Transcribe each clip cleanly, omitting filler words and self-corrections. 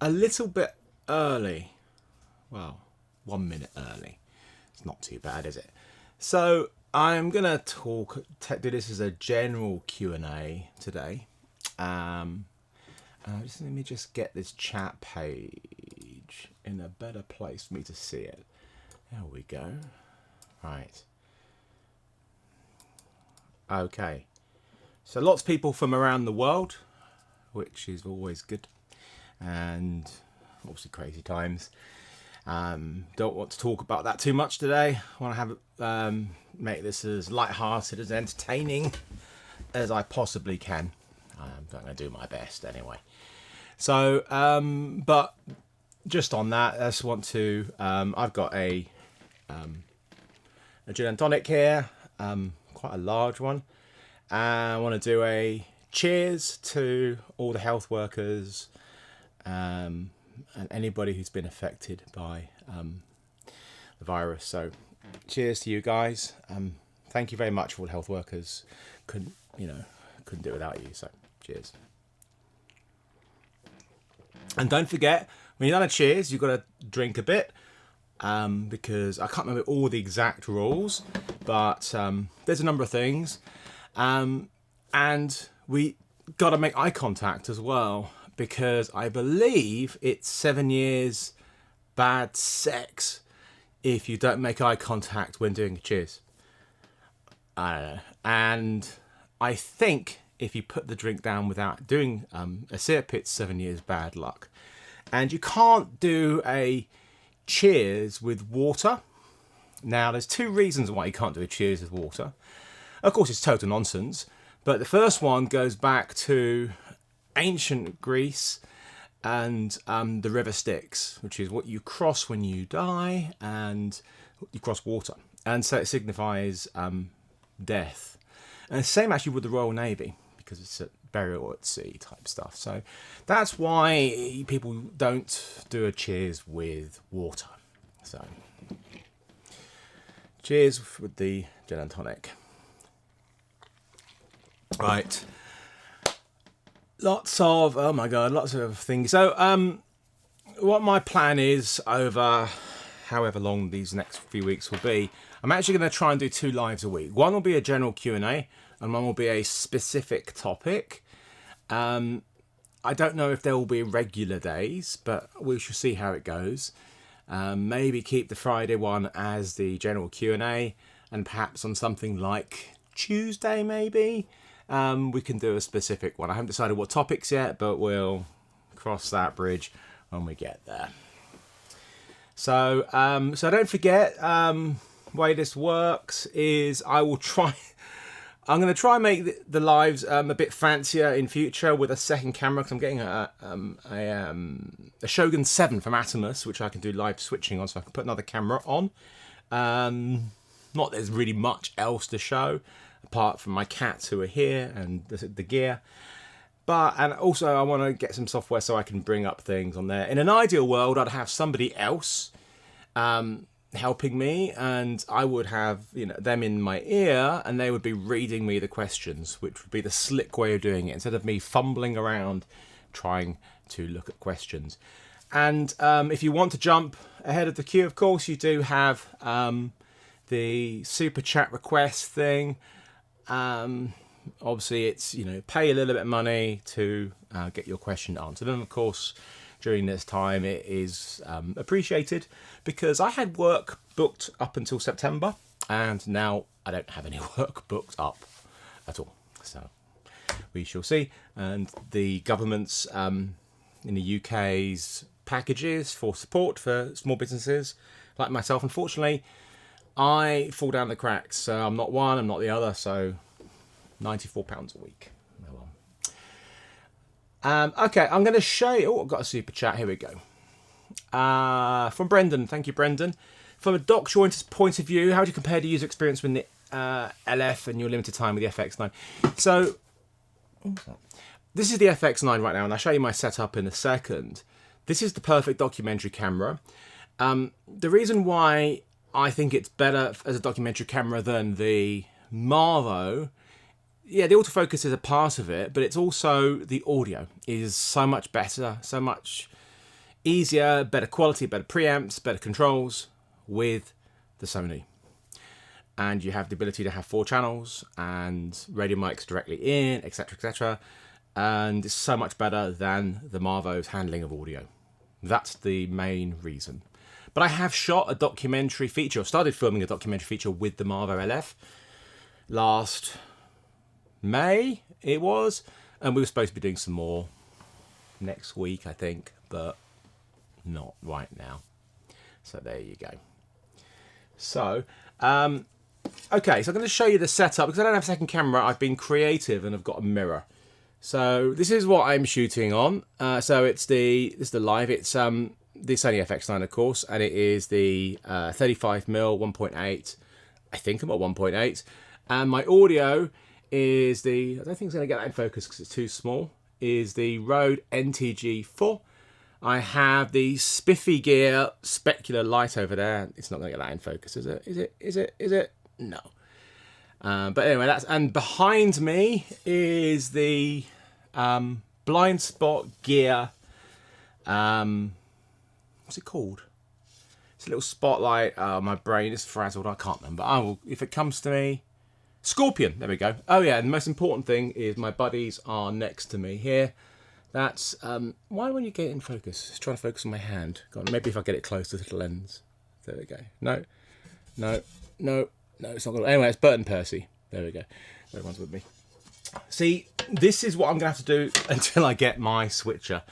a little bit early. Well, 1 minute early. It's not too bad, is it? So I'm gonna do this as a general Q&A today. Let me just get this chat page in a better place for me to see it. There we go. Right. Okay. So lots of people from around the world, which is always good, and obviously crazy times. Don't want to talk about that too much today. I want to have make this as light-hearted, as entertaining as I possibly can. I'm going to do my best anyway. So, but just on that, I just want to. I've got a gin and tonic here, quite a large one. I want to do a cheers to all the health workers and anybody who's been affected by the virus. So, cheers to you guys. Thank you very much for all the health workers. Couldn't do it without you. So, cheers. And don't forget, when you're done a cheers, you've got to drink a bit. Because I can't remember all the exact rules, but there's a number of things. And we got to make eye contact as well, because I believe it's 7 years bad sex if you don't make eye contact when doing a cheers. I don't know. And I think if you put the drink down without doing a sip, it's 7 years bad luck. And you can't do a cheers with water. Now, there's two reasons why you can't do a cheers with water. Of course, it's total nonsense, but the first one goes back to ancient Greece and the river Styx, which is what you cross when you die, and you cross water, and so it signifies death. And the same actually with the Royal Navy, because it's a burial at sea type stuff. So that's why people don't do a cheers with water. So cheers with the gin and tonic. Right. Lots of things. So what my plan is over however long these next few weeks will be, I'm actually going to try and do 2 lives a week. One will be a general Q&A and one will be a specific topic. I don't know if there will be regular days, but we shall see how it goes. Maybe keep the Friday one as the general Q&A, and perhaps on something like Tuesday maybe we can do a specific one. I haven't decided what topics yet, but we'll cross that bridge when we get there. So don't forget, way this works is I'm going to try and make the lives a bit fancier in future with a second camera, because I'm getting a Shogun 7 from Atomus, which I can do live switching on, so I can put another camera on. Not there's really much else to show, apart from my cats who are here and the gear. And also I want to get some software so I can bring up things on there. In an ideal world, I'd have somebody else helping me, and I would have them in my ear, and they would be reading me the questions, which would be the slick way of doing it, instead of me fumbling around trying to look at questions. And if you want to jump ahead of the queue, of course, you do have the super chat request thing. Obviously, it's pay a little bit of money to get your question answered, and of course, during this time, it is appreciated, because I had work booked up until September, and now I don't have any work booked up at all. So we shall see. And the government's in the UK's packages for support for small businesses like myself, unfortunately, I fall down the cracks. So I'm not one, I'm not the other. So £94 a week. Oh well. Okay, I'm going to show you. Oh, I've got a super chat. Here we go. From Brendan. Thank you, Brendan. From a dock jointer's point of view, how do you compare the user experience with the LF and your limited time with the FX9? So, this is the FX9 right now, and I'll show you my setup in a second. This is the perfect documentary camera. The reason why I think it's better as a documentary camera than the Marvo, yeah, the autofocus is a part of it, but it's also the audio is so much better, so much easier, better quality, better preamps, better controls with the Sony. And you have the ability to have 4 channels and radio mics directly in, etc, etc. And it's so much better than the Marvo's handling of audio. That's the main reason. But I have shot a documentary feature, or started filming a documentary feature with the Marvo LF last May, it was. And we were supposed to be doing some more next week, I think, but not right now. So there you go. So, okay, so I'm going to show you the setup. Because I don't have a second camera, I've been creative and I've got a mirror. So this is what I'm shooting on. So this is the live. It's the Sony FX9, of course, and it is the 35mm 1.8. I think I'm at 1.8. And my audio is I don't think it's going to get that in focus because it's too small, is the Rode NTG4. I have the Spiffy Gear specular light over there. It's not going to get that in focus, is it? Is it? No. But anyway, and behind me is the Blind Spot Gear. What's it called? It's a little spotlight. My brain is frazzled. I can't remember. If it comes to me. Scorpion. There we go. Oh yeah, and the most important thing is my buddies are next to me here. That's why when you get in focus, just trying to focus on my hand. God, maybe if I get it close to the lens. There we go. No, it's not good. Anyway, it's Bert and Percy. There we go. Everyone's with me. See, this is what I'm going to have to do until I get my switcher.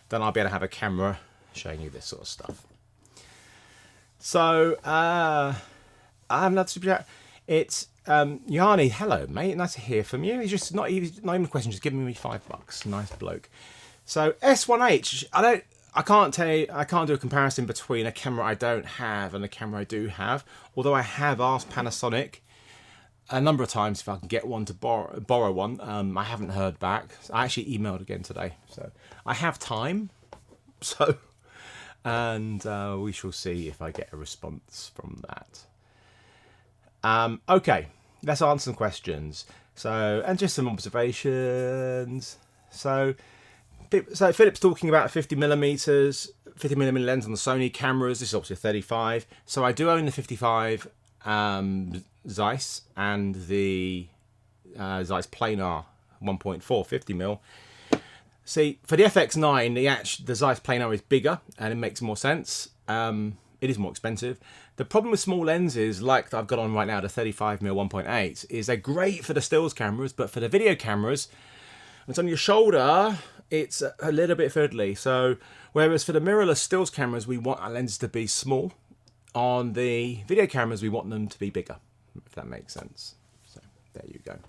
Then I'll be able to have a camera showing you this sort of stuff. So, I have another super chat. It's Yanni. Hello, mate. Nice to hear from you. He's just not even a question, just giving me $5. Nice bloke. So S1H. I can't do a comparison between a camera I don't have and a camera I do have. Although I have asked Panasonic a number of times if I can get one to borrow one. I haven't heard back. I actually emailed again today, so I have time. So, and we shall see if I get a response from that. Okay, let's answer some questions. So, and just some observations. So Philip's talking about 50mm lens on the Sony cameras. This is obviously a 35. So I do own the 55 Zeiss and the Zeiss Planar 1.4 50mm. See, for the FX9, the Zeiss Planar is bigger and it makes more sense. It is more expensive. The problem with small lenses, like I've got on right now, the 35mm 1.8, is they're great for the stills cameras, but for the video cameras, when it's on your shoulder, it's a little bit fiddly. So, whereas for the mirrorless stills cameras, we want our lenses to be small. On the video cameras, we want them to be bigger, if that makes sense. So, there you go.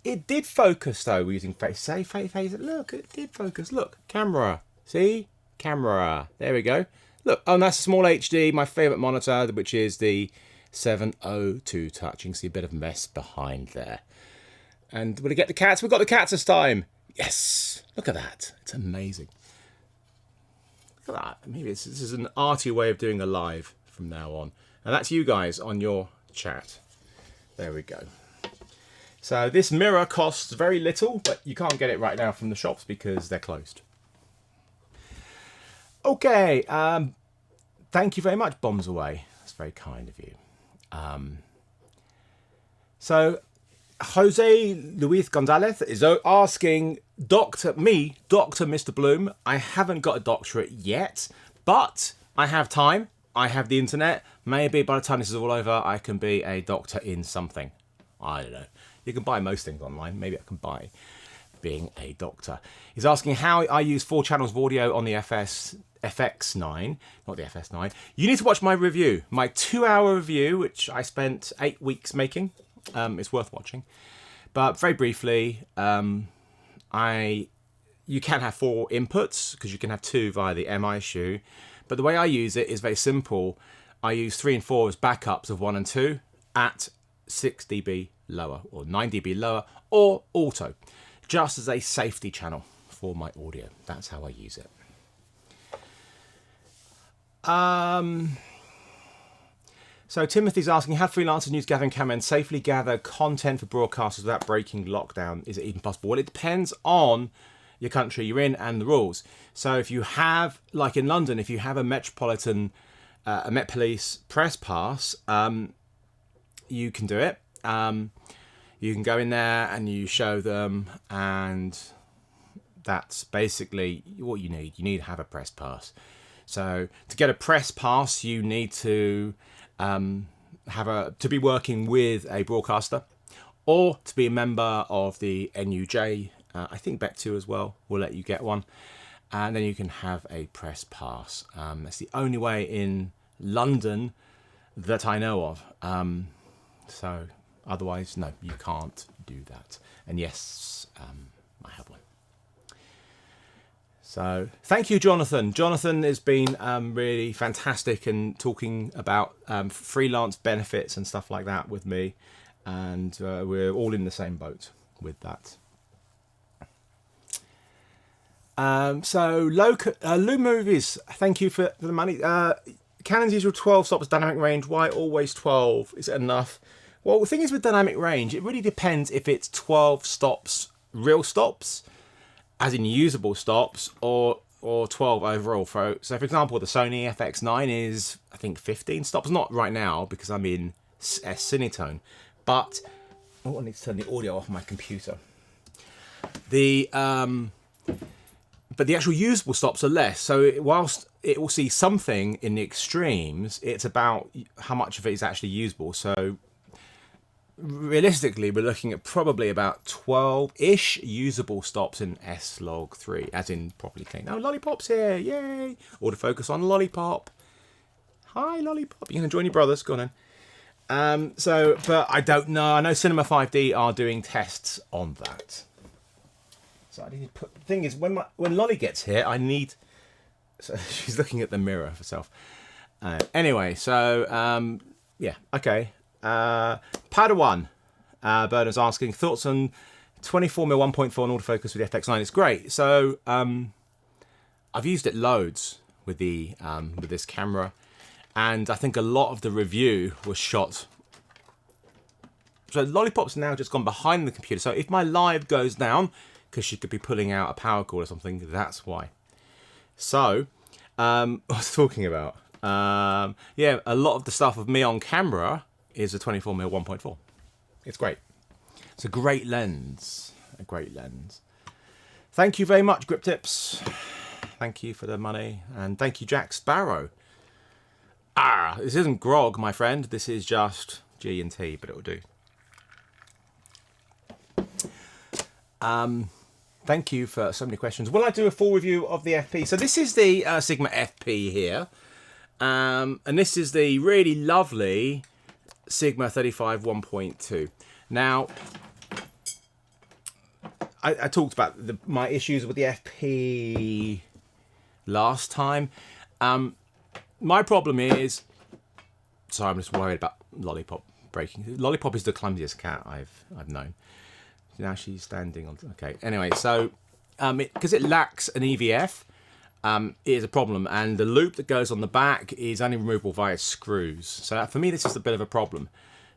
It did focus though using face. Look, it did focus. Look, camera. See? Camera. There we go. Look, oh, and that's a small HD, my favourite monitor, which is the 702 Touch. You can see a bit of mess behind there. And will we get the cats? We've got the cats this time. Yes. Look at that. It's amazing. Look at that. Maybe this is an arty way of doing a live from now on. And that's you guys on your chat. There we go. So this mirror costs very little, but you can't get it right now from the shops because they're closed. Okay, thank you very much, Bombs Away. That's very kind of you. So Jose Luis Gonzalez is asking Dr. Mr. Bloom. I haven't got a doctorate yet, but I have time. I have the internet. Maybe by the time this is all over, I can be a doctor in something. I don't know. You can buy most things online. Maybe I can buy being a doctor. He's asking how I use 4 channels of audio on the FX9, not the FS9. You need to watch my review, my 2-hour review, which I spent 8 weeks making. It's worth watching. But very briefly, you can have 4 inputs because you can have 2 via the MI shoe. But the way I use it is very simple. I use 3 and 4 as backups of 1 and 2 at 6 dB lower or 9 dB lower or auto, just as a safety channel for my audio. That's how I use it. So Timothy's asking, how freelancers use gathering camera and safely gather content for broadcasters without breaking lockdown? Is it even possible? Well, it depends on your country you're in and the rules. So if you have, like in London, if you have a metropolitan, a Met Police press pass, you can do it. You can go in there and you show them, and that's basically what you need. You need to have a press pass. So to get a press pass, you need to to be working with a broadcaster, or to be a member of the NUJ. I think Bet2 as well will let you get one, and then you can have a press pass. That's the only way in London that I know of. So otherwise, no, you can't do that. And yes, I have one. So thank you, Jonathan. Jonathan has been really fantastic in talking about freelance benefits and stuff like that with me. And we're all in the same boat with that. So Lou Movies, thank you for the money. Canon's usual 12 stops dynamic range. Why always 12? Is it enough? Well, the thing is with dynamic range, it really depends if it's 12 stops, real stops, as in usable stops, or 12 overall. So for example, the Sony FX9 is, I think, 15 stops. Not right now because I'm in Cinetone, but I need to turn the audio off my computer. But the actual usable stops are less. So whilst it will see something in the extremes, it's about how much of it is actually usable. So realistically, we're looking at probably about 12-ish usable stops in S-Log3, as in properly clean. Oh, Lollipop's here, yay! Autofocus on Lollipop. Hi, Lollipop. You can join your brothers, go on then. But I don't know. I know Cinema 5D are doing tests on that. So I need to put. The thing is, when Lolly gets here, I need. So she's looking at the mirror of herself. Anyway, so yeah, okay. Padawan Bernard's asking thoughts on 24mm 1.4 and autofocus with the FX9. It's great. So I've used it loads with the with this camera, and I think a lot of the review was shot. So Lollipop's now just gone behind the computer. So if my live goes down, because she could be pulling out a power cord or something, that's why. So, what I was talking about, yeah, a lot of the stuff of me on camera is a 24mm 1.4. It's great. It's a great lens. A great lens. Thank you very much, Grip Tips. Thank you for the money. And thank you, Jack Sparrow. This isn't grog, my friend. This is just G&T, but it'll do. Thank you for so many questions. Will I do a full review of the FP? So this is the Sigma FP here. And this is the really lovely Sigma 35 1.2. Now, I talked about my issues with the FP last time. My problem is... Sorry, I'm just worried about Lollipop breaking. Lollipop is the clumsiest cat I've known. Now she's standing on. Okay. Anyway, so because it lacks an EVF, it is a problem, and the loop that goes on the back is only removable via screws. So for me, this is a bit of a problem.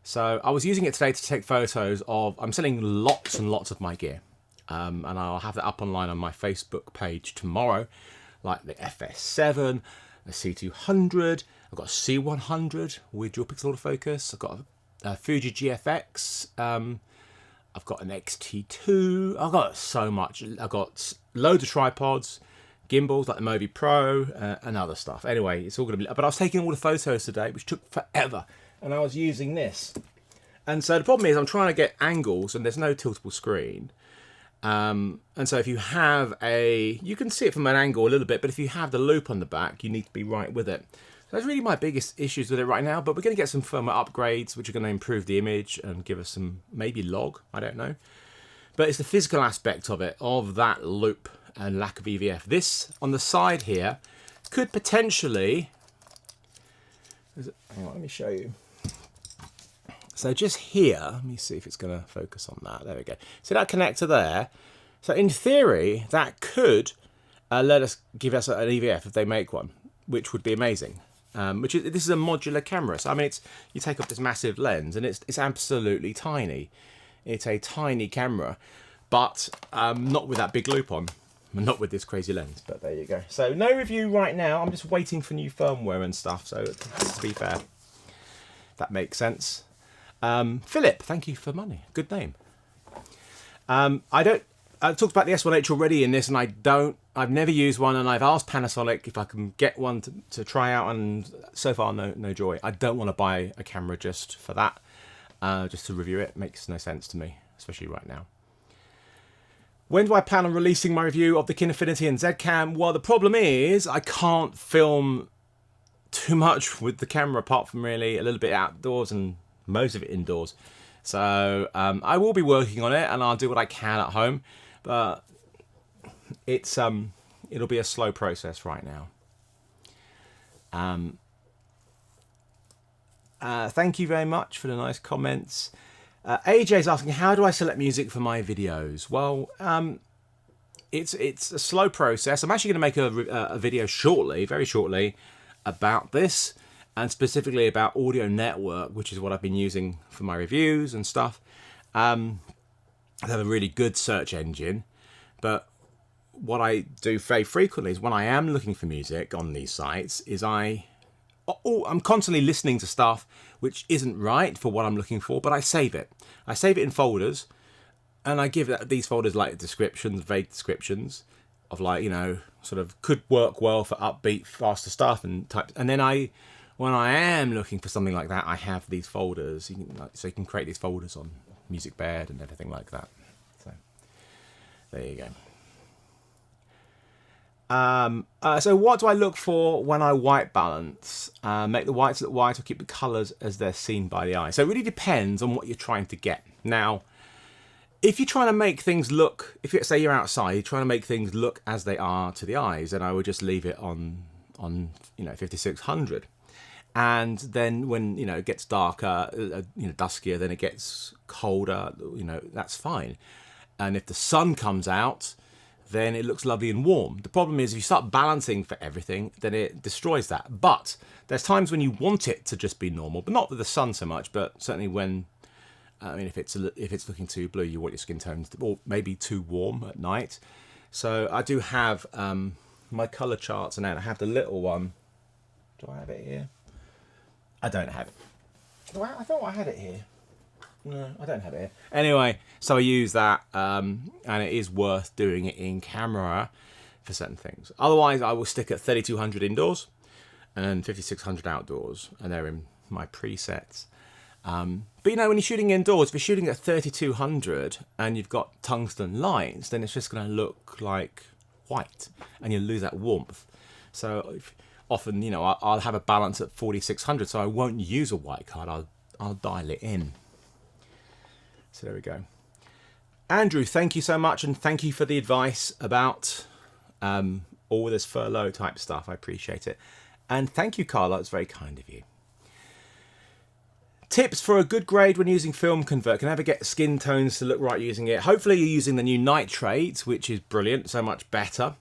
So I was using it today to take photos of. I'm selling lots and lots of my gear, and I'll have that up online on my Facebook page tomorrow, like the FS7, the C200. I've got a C100 with dual pixel autofocus. I've got a Fuji GFX. I've got an XT2. I've got so much. I've got loads of tripods, gimbals like the Movi Pro, and other stuff. Anyway, it's all going to be... But I was taking all the photos today, which took forever. And I was using this. And so the problem is I'm trying to get angles, and there's no tiltable screen. And so if you have a... You can see it from an angle a little bit, but if you have the loop on the back, you need to be right with it. So that's really my biggest issues with it right now, but we're going to get some firmware upgrades, which are going to improve the image and give us some, maybe log, I don't know. But it's the physical aspect of it, of that loop and lack of EVF. This, on the side here, could potentially... Hang on, let me show you. So just here, let me see if it's going to focus on that. There we go. See that connector there? So in theory, that could give us an EVF if they make one, which would be amazing. which is, this is a modular camera. So I mean, you take off this massive lens, and it's absolutely tiny. It's a tiny camera, but not with that big loop on, not with this crazy lens. But there you go. So no review right now. I'm just waiting for new firmware and stuff. So to be fair, that makes sense. Philip, thank you for money. Good name. I've talked about the S1H already in this, and I've never used one, and I've asked Panasonic if I can get one to try out, and so far no joy. I don't want to buy a camera just for that, just to review it. Makes no sense to me, especially right now. When do I plan on releasing my review of the Affinity and Z-Cam? Well, the problem is I can't film too much with the camera, apart from really a little bit outdoors and most of it indoors. So I will be working on it, and I'll do what I can at home, but it'll be a slow process right now. Thank you very much for the nice comments. AJ's asking, how do I select music for my videos? Well, it's a slow process. I'm actually going to make a video shortly, very shortly, about this, and specifically about Audio Network, which is what I've been using for my reviews and stuff. I have a really good search engine, but what I do very frequently is when I am looking for music on these sites is I'm constantly listening to stuff which isn't right for what I'm looking for, but I save it. I save it in folders, and I give these folders like descriptions, vague descriptions of, like, you know, sort of could work well for upbeat, faster stuff and types. And then when I am looking for something like that, I have these folders. So you can create these folders on Music Bed and everything like that. So there you go. So what do I look for when I white balance? Make the whites look white or keep the colours as they're seen by the eye? So it really depends on what you're trying to get. Now, if you're trying to make things look, say you're outside, you're trying to make things look as they are to the eyes, then I would just leave it on 5600. And then when, it gets darker, duskier, then it gets colder, that's fine. And if the sun comes out, then it looks lovely and warm. The problem is if you start balancing for everything, then it destroys that. But there's times when you want it to just be normal, but not with the sun so much, but certainly when, if it's looking too blue, you want your skin tone to, or maybe too warm at night. So I do have my color charts, and then I have the little one. Do I have it here? I don't have it. I thought I had it here. No, I don't have it here. Anyway, so I use that, and it is worth doing it in camera for certain things. Otherwise, I will stick at 3200 indoors and 5600 outdoors, and they're in my presets. But when you're shooting indoors, if you're shooting at 3200 and you've got tungsten lights, then it's just going to look like white, and you'll lose that warmth. So often, I'll have a balance at 4600, so I won't use a white card. I'll dial it in. So there we go. Andrew, thank you so much, and thank you for the advice about all this furlough type stuff. I appreciate it. And thank you, Carla. It's very kind of you. Tips for a good grade when using Film Convert. Can never get skin tones to look right using it. Hopefully you're using the new nitrate, which is brilliant, so much better.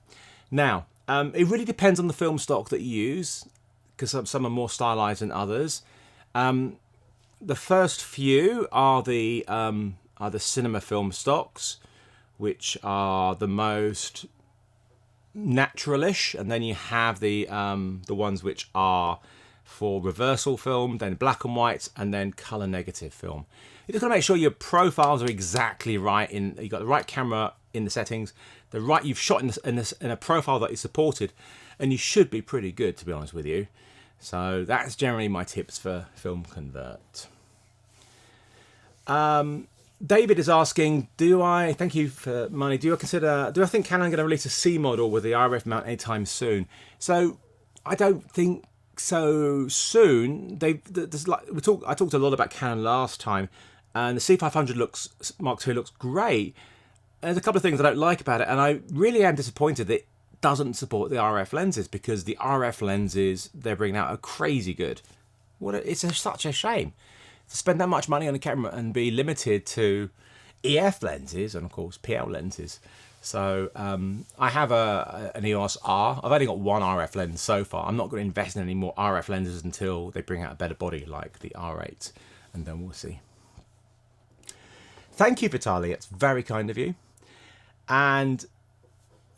Now, it really depends on the film stock that you use, because some are more stylized than others. The first few are the cinema film stocks, which are the most naturalish, and then you have the ones which are for reversal film, then black and whites, and then color negative film. You just got to make sure your profiles are exactly right. You've got the right camera in the settings, you've shot in a profile that is supported, and you should be pretty good, to be honest with you. So that's generally my tips for Film Convert. David is asking, thank you for money, do I think Canon are going to release a C model with the RF mount anytime soon? So I don't think so soon. I talked a lot about Canon last time, and the C500 Mark II looks great. There's a couple of things I don't like about it, and I really am disappointed that it doesn't support the RF lenses, because the RF lenses they're bringing out are crazy good. Such a shame to spend that much money on a camera and be limited to EF lenses and of course PL lenses. So I have an EOS R. I've only got one RF lens so far. I'm not going to invest in any more RF lenses until they bring out a better body like the R8, and then we'll see. Thank you, Vitaly. It's very kind of you. And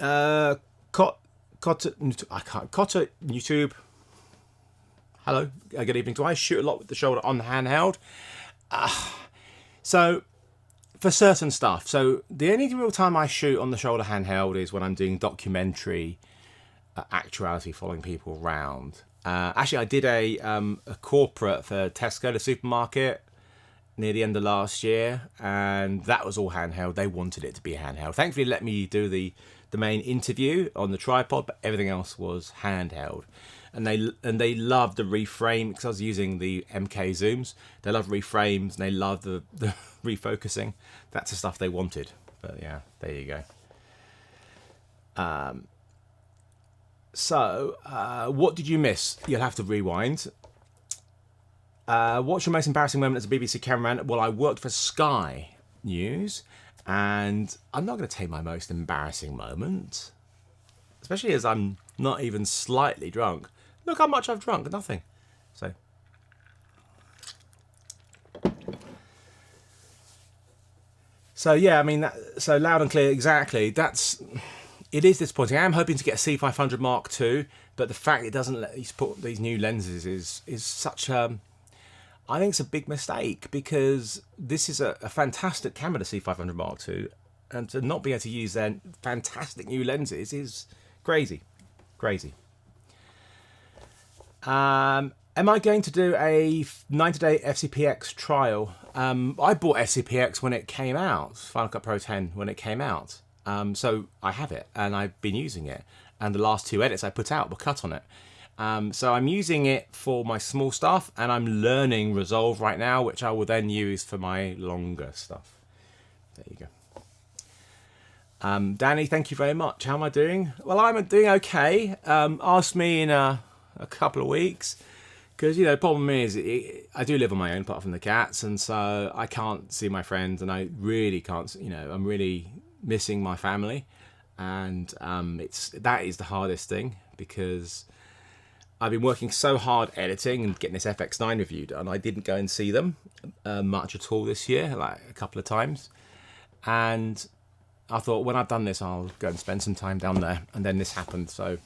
Cotta YouTube. Hello, good evening. Do I shoot a lot with the shoulder on the handheld? So for certain stuff. So the only real time I shoot on the shoulder handheld is when I'm doing documentary actuality, following people around. Actually, I did a corporate for Tesco, the supermarket, near the end of last year, and that was all handheld. They wanted it to be handheld. Thankfully, they let me do the main interview on the tripod, but everything else was handheld. And they loved the reframe, because I was using the MK zooms. They love reframes, and they love the refocusing. That's the stuff they wanted. But yeah, there you go. So what did you miss? You'll have to rewind. What's your most embarrassing moment as a BBC cameraman? Well, I worked for Sky News, and I'm not going to take my most embarrassing moment, especially as I'm not even slightly drunk. Look how much I've drunk, nothing. So yeah, I mean, so loud and clear, exactly. It is disappointing. I am hoping to get a C500 Mark II, but the fact it doesn't let you put these new lenses is such I think it's a big mistake, because this is a fantastic camera, the C500 Mark II, and to not be able to use their fantastic new lenses is crazy. Am I going to do a 90-day FCPX trial? I bought FCPX when it came out, Final Cut Pro 10 when it came out. So I have it, and I've been using it. And the last 2 edits I put out were cut on it. So I'm using it for my small stuff, and I'm learning Resolve right now, which I will then use for my longer stuff. There you go. Danny, thank you very much. How am I doing? Well, I'm doing okay. Ask me in a couple of weeks, because, the problem is I do live on my own apart from the cats, and so I can't see my friends, and I really can't, I'm really missing my family, and that is the hardest thing, because I've been working so hard editing and getting this FX9 review done. I didn't go and see them much at all this year, like a couple of times, and I thought, when I've done this, I'll go and spend some time down there, and then this happened. So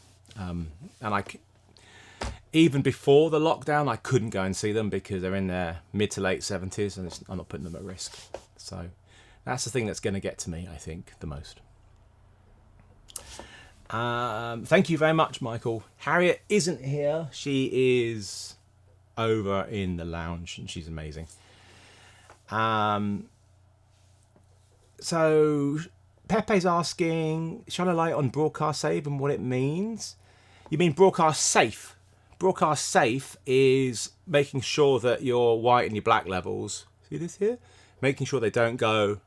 even before the lockdown, I couldn't go and see them because they're in their mid to late 70s, and I'm not putting them at risk. So that's the thing that's going to get to me, I think, the most. Thank you very much, Michael. Harriet isn't here. She is over in the lounge, and she's amazing. So Pepe's asking, shine a light on broadcast save and what it means. You mean broadcast safe? Broadcast safe is making sure that your white and your black levels, see this here? Making sure they don't go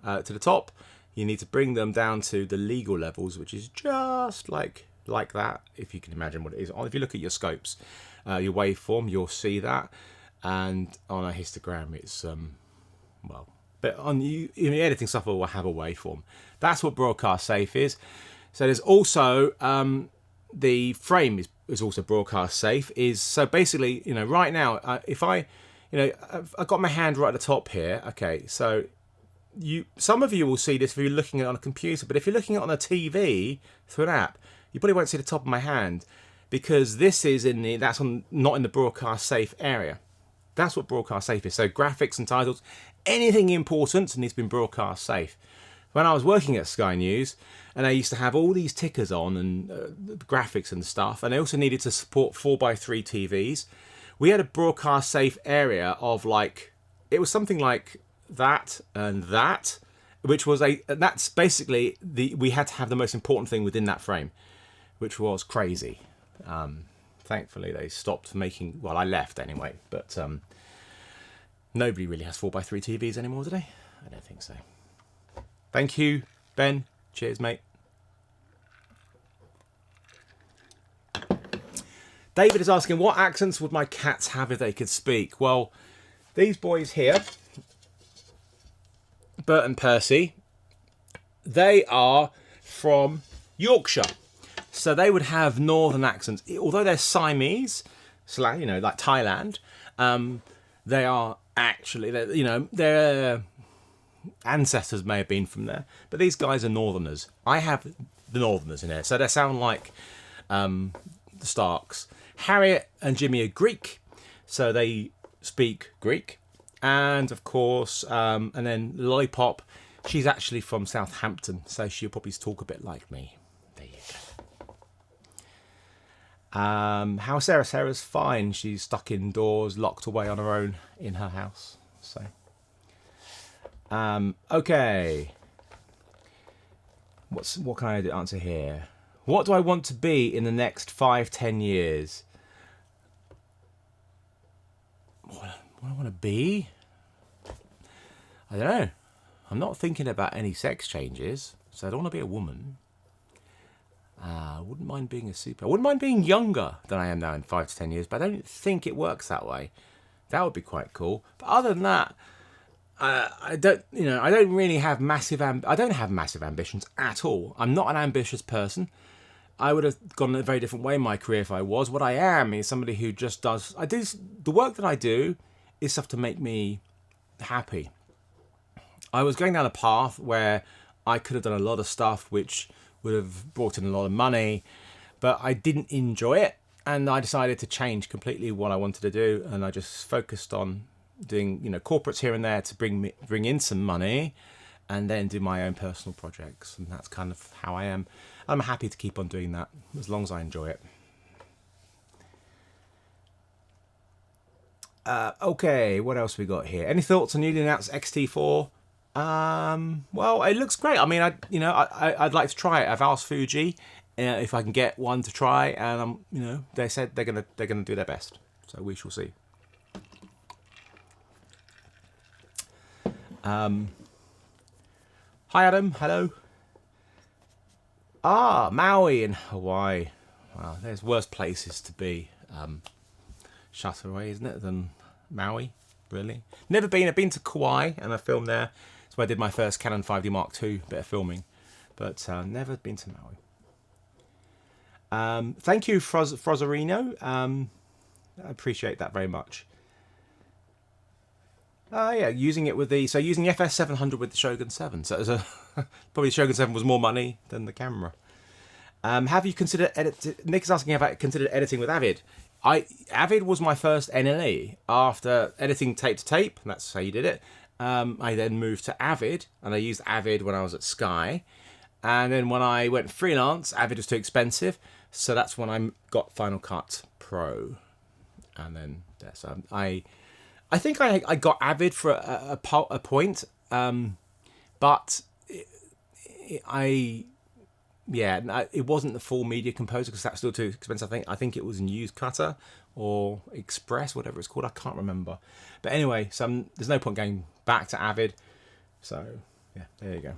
to the top. You need to bring them down to the legal levels, which is just like that, if you can imagine what it is. If you look at your scopes, your waveform, you'll see that. And on a histogram, it's, but on you, in the editing software will have a waveform. That's what broadcast safe is. So there's also the frame is also broadcast safe. So basically, right now, if I've got my hand right at the top here. Okay, so some of you will see this if you're looking at it on a computer, but if you're looking at it on a TV through an app, you probably won't see the top of my hand, because this is not in the broadcast safe area. That's what broadcast safe is. So graphics and titles, anything important needs to be broadcast safe. When I was working at Sky News, and I used to have all these tickers on and the graphics and stuff, and I also needed to support 4x3 TVs. We had a broadcast safe area of it was something like that and that, which was that's basically we had to have the most important thing within that frame, which was crazy. Thankfully they stopped making, I left anyway, but nobody really has 4x3 TVs anymore, do they? I don't think so. Thank you, Ben. Cheers, mate. David is asking, what accents would my cats have if they could speak? Well, these boys here, Bert and Percy, they are from Yorkshire. So they would have northern accents. Although they're Siamese, so like, like Thailand, they are actually, their ancestors may have been from there. But these guys are northerners. I have the northerners in here. So they sound like the Starks. Harriet and Jimmy are Greek. So they speak Greek. And of course, and then Lollipop, she's actually from Southampton. So she'll probably talk a bit like me. There you go. How's Sarah? Sarah's fine. She's stuck indoors, locked away on her own in her house. So, okay. What can I answer here? What do I want to be in the next 5-10 years? What do I want to be? I don't know. I'm not thinking about any sex changes, so I don't want to be a woman. I wouldn't mind being I wouldn't mind being younger than I am now in 5 to 10 years, but I don't think it works that way. That would be quite cool. But other than that, I don't really have I don't have massive ambitions at all. I'm not an ambitious person. I would have gone a very different way in my career if I was. What I am is somebody who just the work that I do is stuff to make me happy. I was going down a path where I could have done a lot of stuff which would have brought in a lot of money, but I didn't enjoy it, and I decided to change completely what I wanted to do, and I just focused on doing corporates here and there to bring in some money, and then do my own personal projects, and that's kind of how I am. I'm happy to keep on doing that as long as I enjoy it. Okay, what else we got here? Any thoughts on newly announced XT4? Well, it looks great. I mean, I'd like to try it. I've asked Fuji if I can get one to try, and they said they're gonna do their best. So we shall see. Hi Adam, hello. Maui in Hawaii. Wow, there's worse places to be. Shut away, isn't it, than Maui? Really? Never been. I've been to Kauai and I filmed there. That's where I did my first Canon 5D Mark II bit of filming, but never been to Maui. Thank you, Frozerino. I appreciate that very much. Yeah, using it with using the FS700 with the Shogun 7. So it was probably the Shogun 7 was more money than the camera. Have you considered Nick is asking if I considered editing with Avid. Avid was my first NLE after editing tape to tape. And that's how you did it. I then moved to Avid, and I used Avid when I was at Sky. And then when I went freelance, Avid was too expensive, so that's when I got Final Cut Pro. And then so I think I got Avid for a point, but it wasn't the full media composer because that's still too expensive. I think it was News Cutter or Express, whatever it's called. I can't remember. But anyway, there's no point going back to Avid. So yeah, there you go.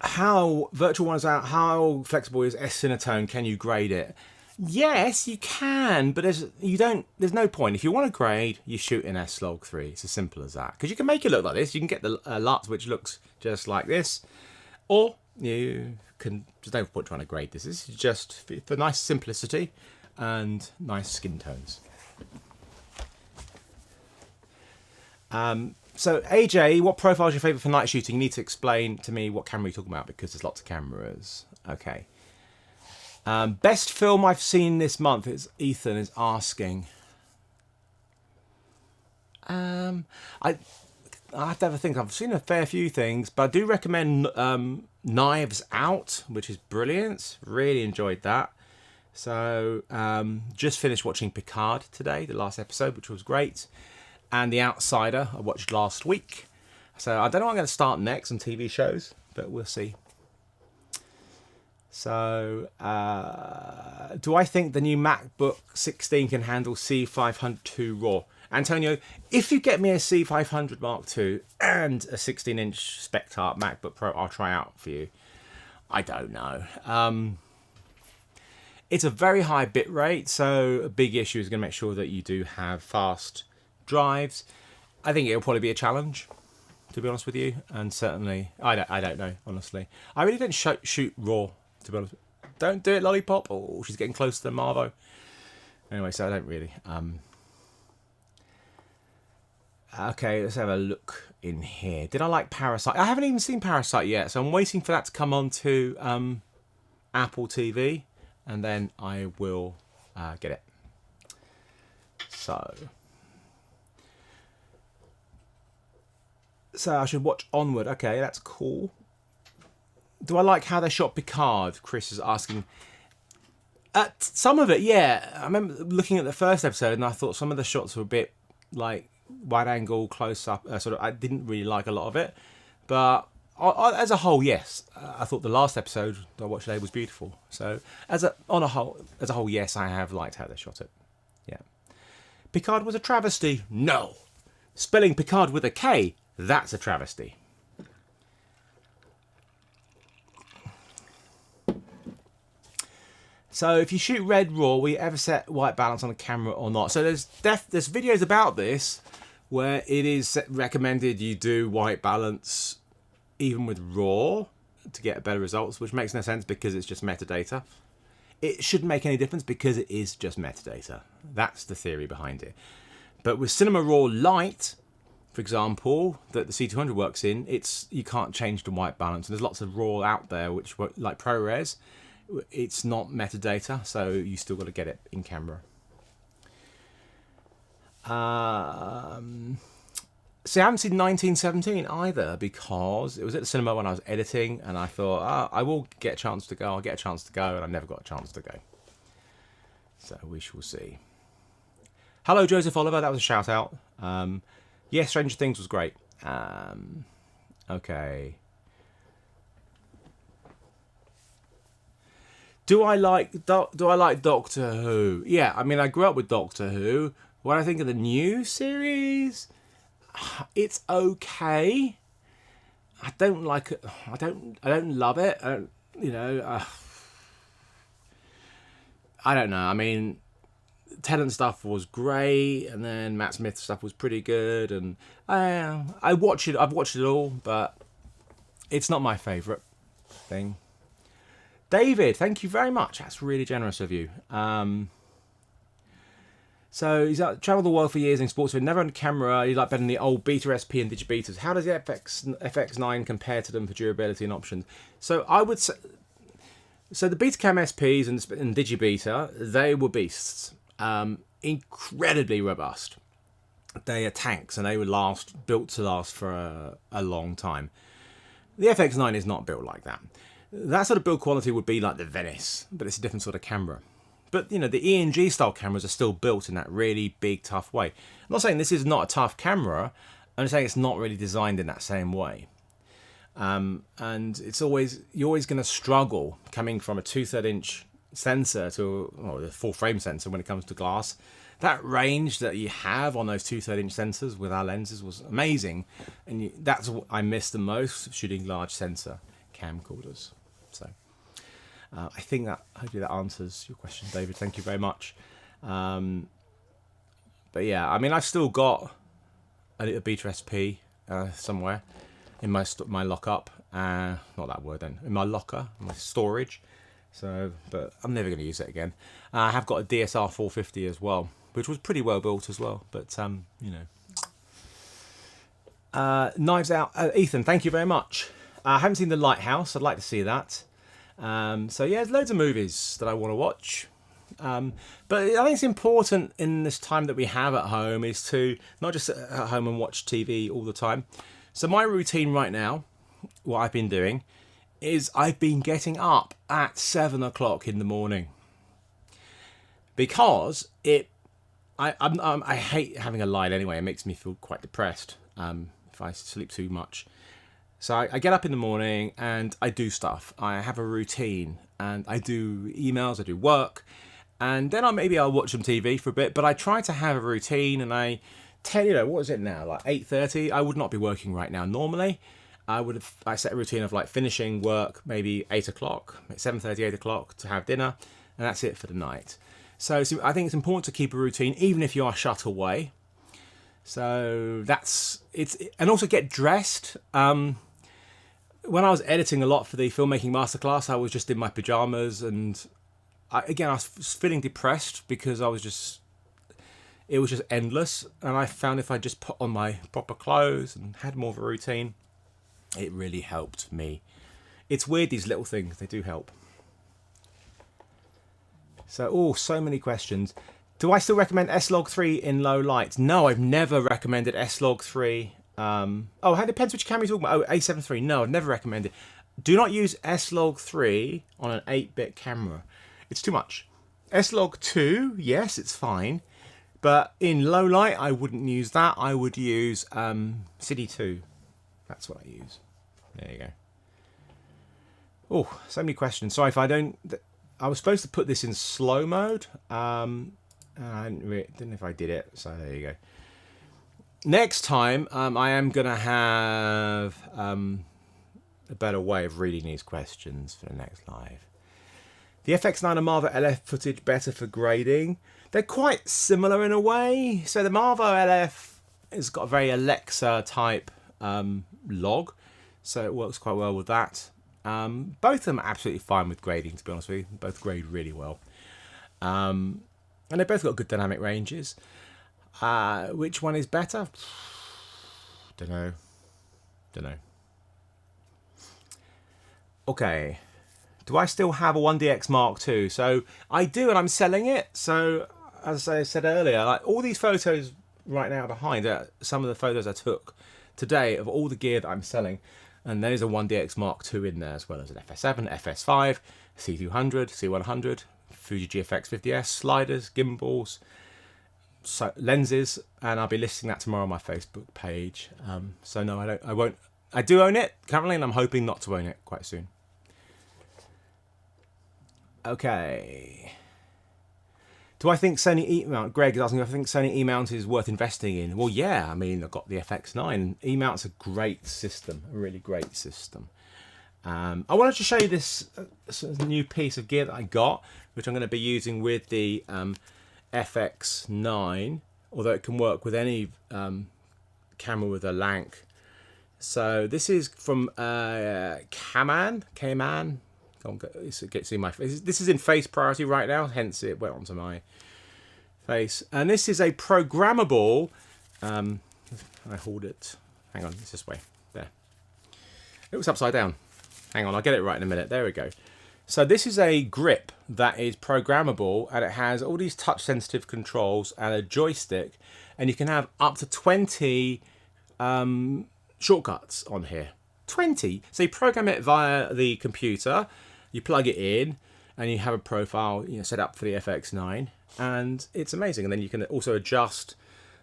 How Virtual One is out? How flexible is S-Cinetone? Can you grade it? Yes, you can, but there's no point. If you want to grade, you shoot in S-Log3. It's as simple as that. Because you can make it look like this. You can get the LUT, which looks just like this. Or you can, there's no point trying to grade this. This is just for nice simplicity and nice skin tones. So AJ, what profile is your favourite for night shooting? You need to explain to me what camera you're talking about because there's lots of cameras. Okay. Best film I've seen this month is Ethan is asking. I have to have a think. I've seen a fair few things, but I do recommend Knives Out, which is brilliant. Really enjoyed that. So just finished watching Picard today, the last episode, which was great. And The Outsider I watched last week. So I don't know what I'm going to start next on TV shows, but we'll see. So, do I think the new MacBook 16 can handle C500 RAW? Antonio, if you get me a C500 Mark II and a 16-inch Spectre MacBook Pro, I'll try out for you. I don't know. It's a very high bit rate, so a big issue is going to make sure that you do have fast drives. I think it'll probably be a challenge. to be honest with you. And certainly, I don't know, honestly. I really don't shoot raw, to be honest. Don't do it, Lollipop. Oh, she's getting close to Marvo. Anyway, so I don't really. Okay, let's have a look in here. Did I like Parasite? I haven't even seen Parasite yet, so I'm waiting for that to come on to Apple TV, and then I will get it. So I should watch Onward. Okay, that's cool. Do I like how they shot Picard? Chris is asking. Some of it, yeah. I remember looking at the first episode and I thought some of the shots were a bit like wide angle, close up. I didn't really like a lot of it. But as a whole, yes. I thought the last episode that I watched today was beautiful. So as a whole, yes, I have liked how they shot it. Yeah. Picard was a travesty. No. Spelling Picard with a K, that's a travesty. So if you shoot red raw, will you ever set white balance on the camera or not? So there's videos about this where it is recommended you do white balance even with raw to get better results, which makes no sense because it's just metadata. It shouldn't make any difference because it is just metadata. That's the theory behind it. But with Cinema Raw Lite, for example, that the C200 works in, you can't change the white balance. And there's lots of raw out there, which like ProRes, it's not metadata, so you still got to get it in camera. See, I haven't seen 1917 either because it was at the cinema when I was editing, and I thought, I will get a chance to go. I'll get a chance to go, and I never got a chance to go. So we shall see. Hello, Joseph Oliver. That was a shout out. Yes, Stranger Things was great. Okay. Do I like Doctor Who? Yeah, I mean, I grew up with Doctor Who. When I think of the new series, it's okay. I don't like it. I don't love it. I don't know. I mean, Tennant stuff was great, and then Matt Smith stuff was pretty good, and I've watched it all, but it's not my favourite thing. David, thank you very much. That's really generous of you. So he's travelled the world for years in sports, but never on camera. He's like better than the old Beta SP and Digibetas. How does the FX9 compare to them for durability and options? So I would say, the Betacam SPs and Digibeta, they were beasts. Incredibly robust. They are tanks, and they were built to last for a long time. The FX9 is not built like that. That sort of build quality would be like the Venice, but it's a different sort of camera. But, the E&G style cameras are still built in that really big, tough way. I'm not saying this is not a tough camera. I'm saying it's not really designed in that same way. And you're always going to struggle coming from a 2/3 inch sensor to the full frame sensor when it comes to glass. That range that you have on those 2/3 inch sensors with our lenses was amazing. And that's what I miss the most, shooting large sensor camcorders. So I think hopefully that answers your question, David. Thank you very much. But yeah, I mean, I've still got a little Beta SP somewhere in my lockup. Not that word then. In my locker, my storage. So, but I'm never going to use it again. I have got a DSR 450 as well, which was pretty well built as well. But Knives Out, Ethan. Thank you very much. I haven't seen The Lighthouse. I'd like to see that. So yeah, there's loads of movies that I want to watch. But I think it's important in this time that we have at home is to not just sit at home and watch TV all the time. So my routine right now, what I've been doing, is I've been getting up at 7 o'clock in the morning. Because I hate having a light anyway. It makes me feel quite depressed if I sleep too much. So I get up in the morning and I do stuff. I have a routine and I do emails, I do work, and then I'll watch some TV for a bit. But I try to have a routine, and I tell what is it now? Like 8:30. I would not be working right now normally. I set a routine of like finishing work maybe 8 o'clock, 7:30, 8 o'clock to have dinner, and that's it for the night. So I think it's important to keep a routine even if you are shut away. So that's it's, and also get dressed. When I was editing a lot for the filmmaking masterclass, I was just in my pajamas, and I was feeling depressed because it was just endless. And I found if I just put on my proper clothes and had more of a routine, it really helped me. It's weird, these little things, they do help. So, so many questions. Do I still recommend S-Log3 in low light? No, I've never recommended S-Log3. It depends which camera you're talking about. Oh, A7 III. No, I've never recommended. Do not use S-Log3 on an 8-bit camera. It's too much. S-Log2, yes, it's fine. But in low light, I wouldn't use that. I would use City 2. That's what I use. There you go. Oh, so many questions. Sorry if I don't... I was supposed to put this in slow mode. I didn't know if I did it, so there you go. Next time, I am going to have a better way of reading these questions for the next live. The FX9 and Marvo LF footage better for grading? They're quite similar in a way. So the Marvo LF has got a very Alexa type log, so it works quite well with that. Both of them are absolutely fine with grading, to be honest with you. Both grade really well. And they both got good dynamic ranges. Which one is better? Don't know. Okay. Do I still have a 1DX Mark II? So I do, and I'm selling it. So as I said earlier, like all these photos right now behind are some of the photos I took today of all the gear that I'm selling. And there's a 1DX Mark II in there, as well as an FS7, FS5, C200, C100, Fuji GFX 50S, sliders, gimbals, lenses, and I'll be listing that tomorrow on my Facebook page. So no, I won't. I do own it currently, and I'm hoping not to own it quite soon. Okay. Do I think Sony E-mount? Greg is asking, do I think Sony E-mount is worth investing in? Well, yeah. I mean, I've got the FX9. E-mount's a great system, a really great system. I wanted to show you this new piece of gear that I got, which I'm going to be using with the FX9, although it can work with any camera with a Lank. So this is from Cayman. Get see my face. This is in face priority right now, hence it went onto my face. And this is a programmable. I hold it. Hang on, it's this way. There. It was upside down. Hang on, I'll get it right in a minute. There we go. So this is a grip that is programmable, and it has all these touch sensitive controls and a joystick, and you can have up to 20 shortcuts on here. 20. So you program it via the computer, you plug it in, and you have a profile set up for the FX9, and it's amazing. And then you can also adjust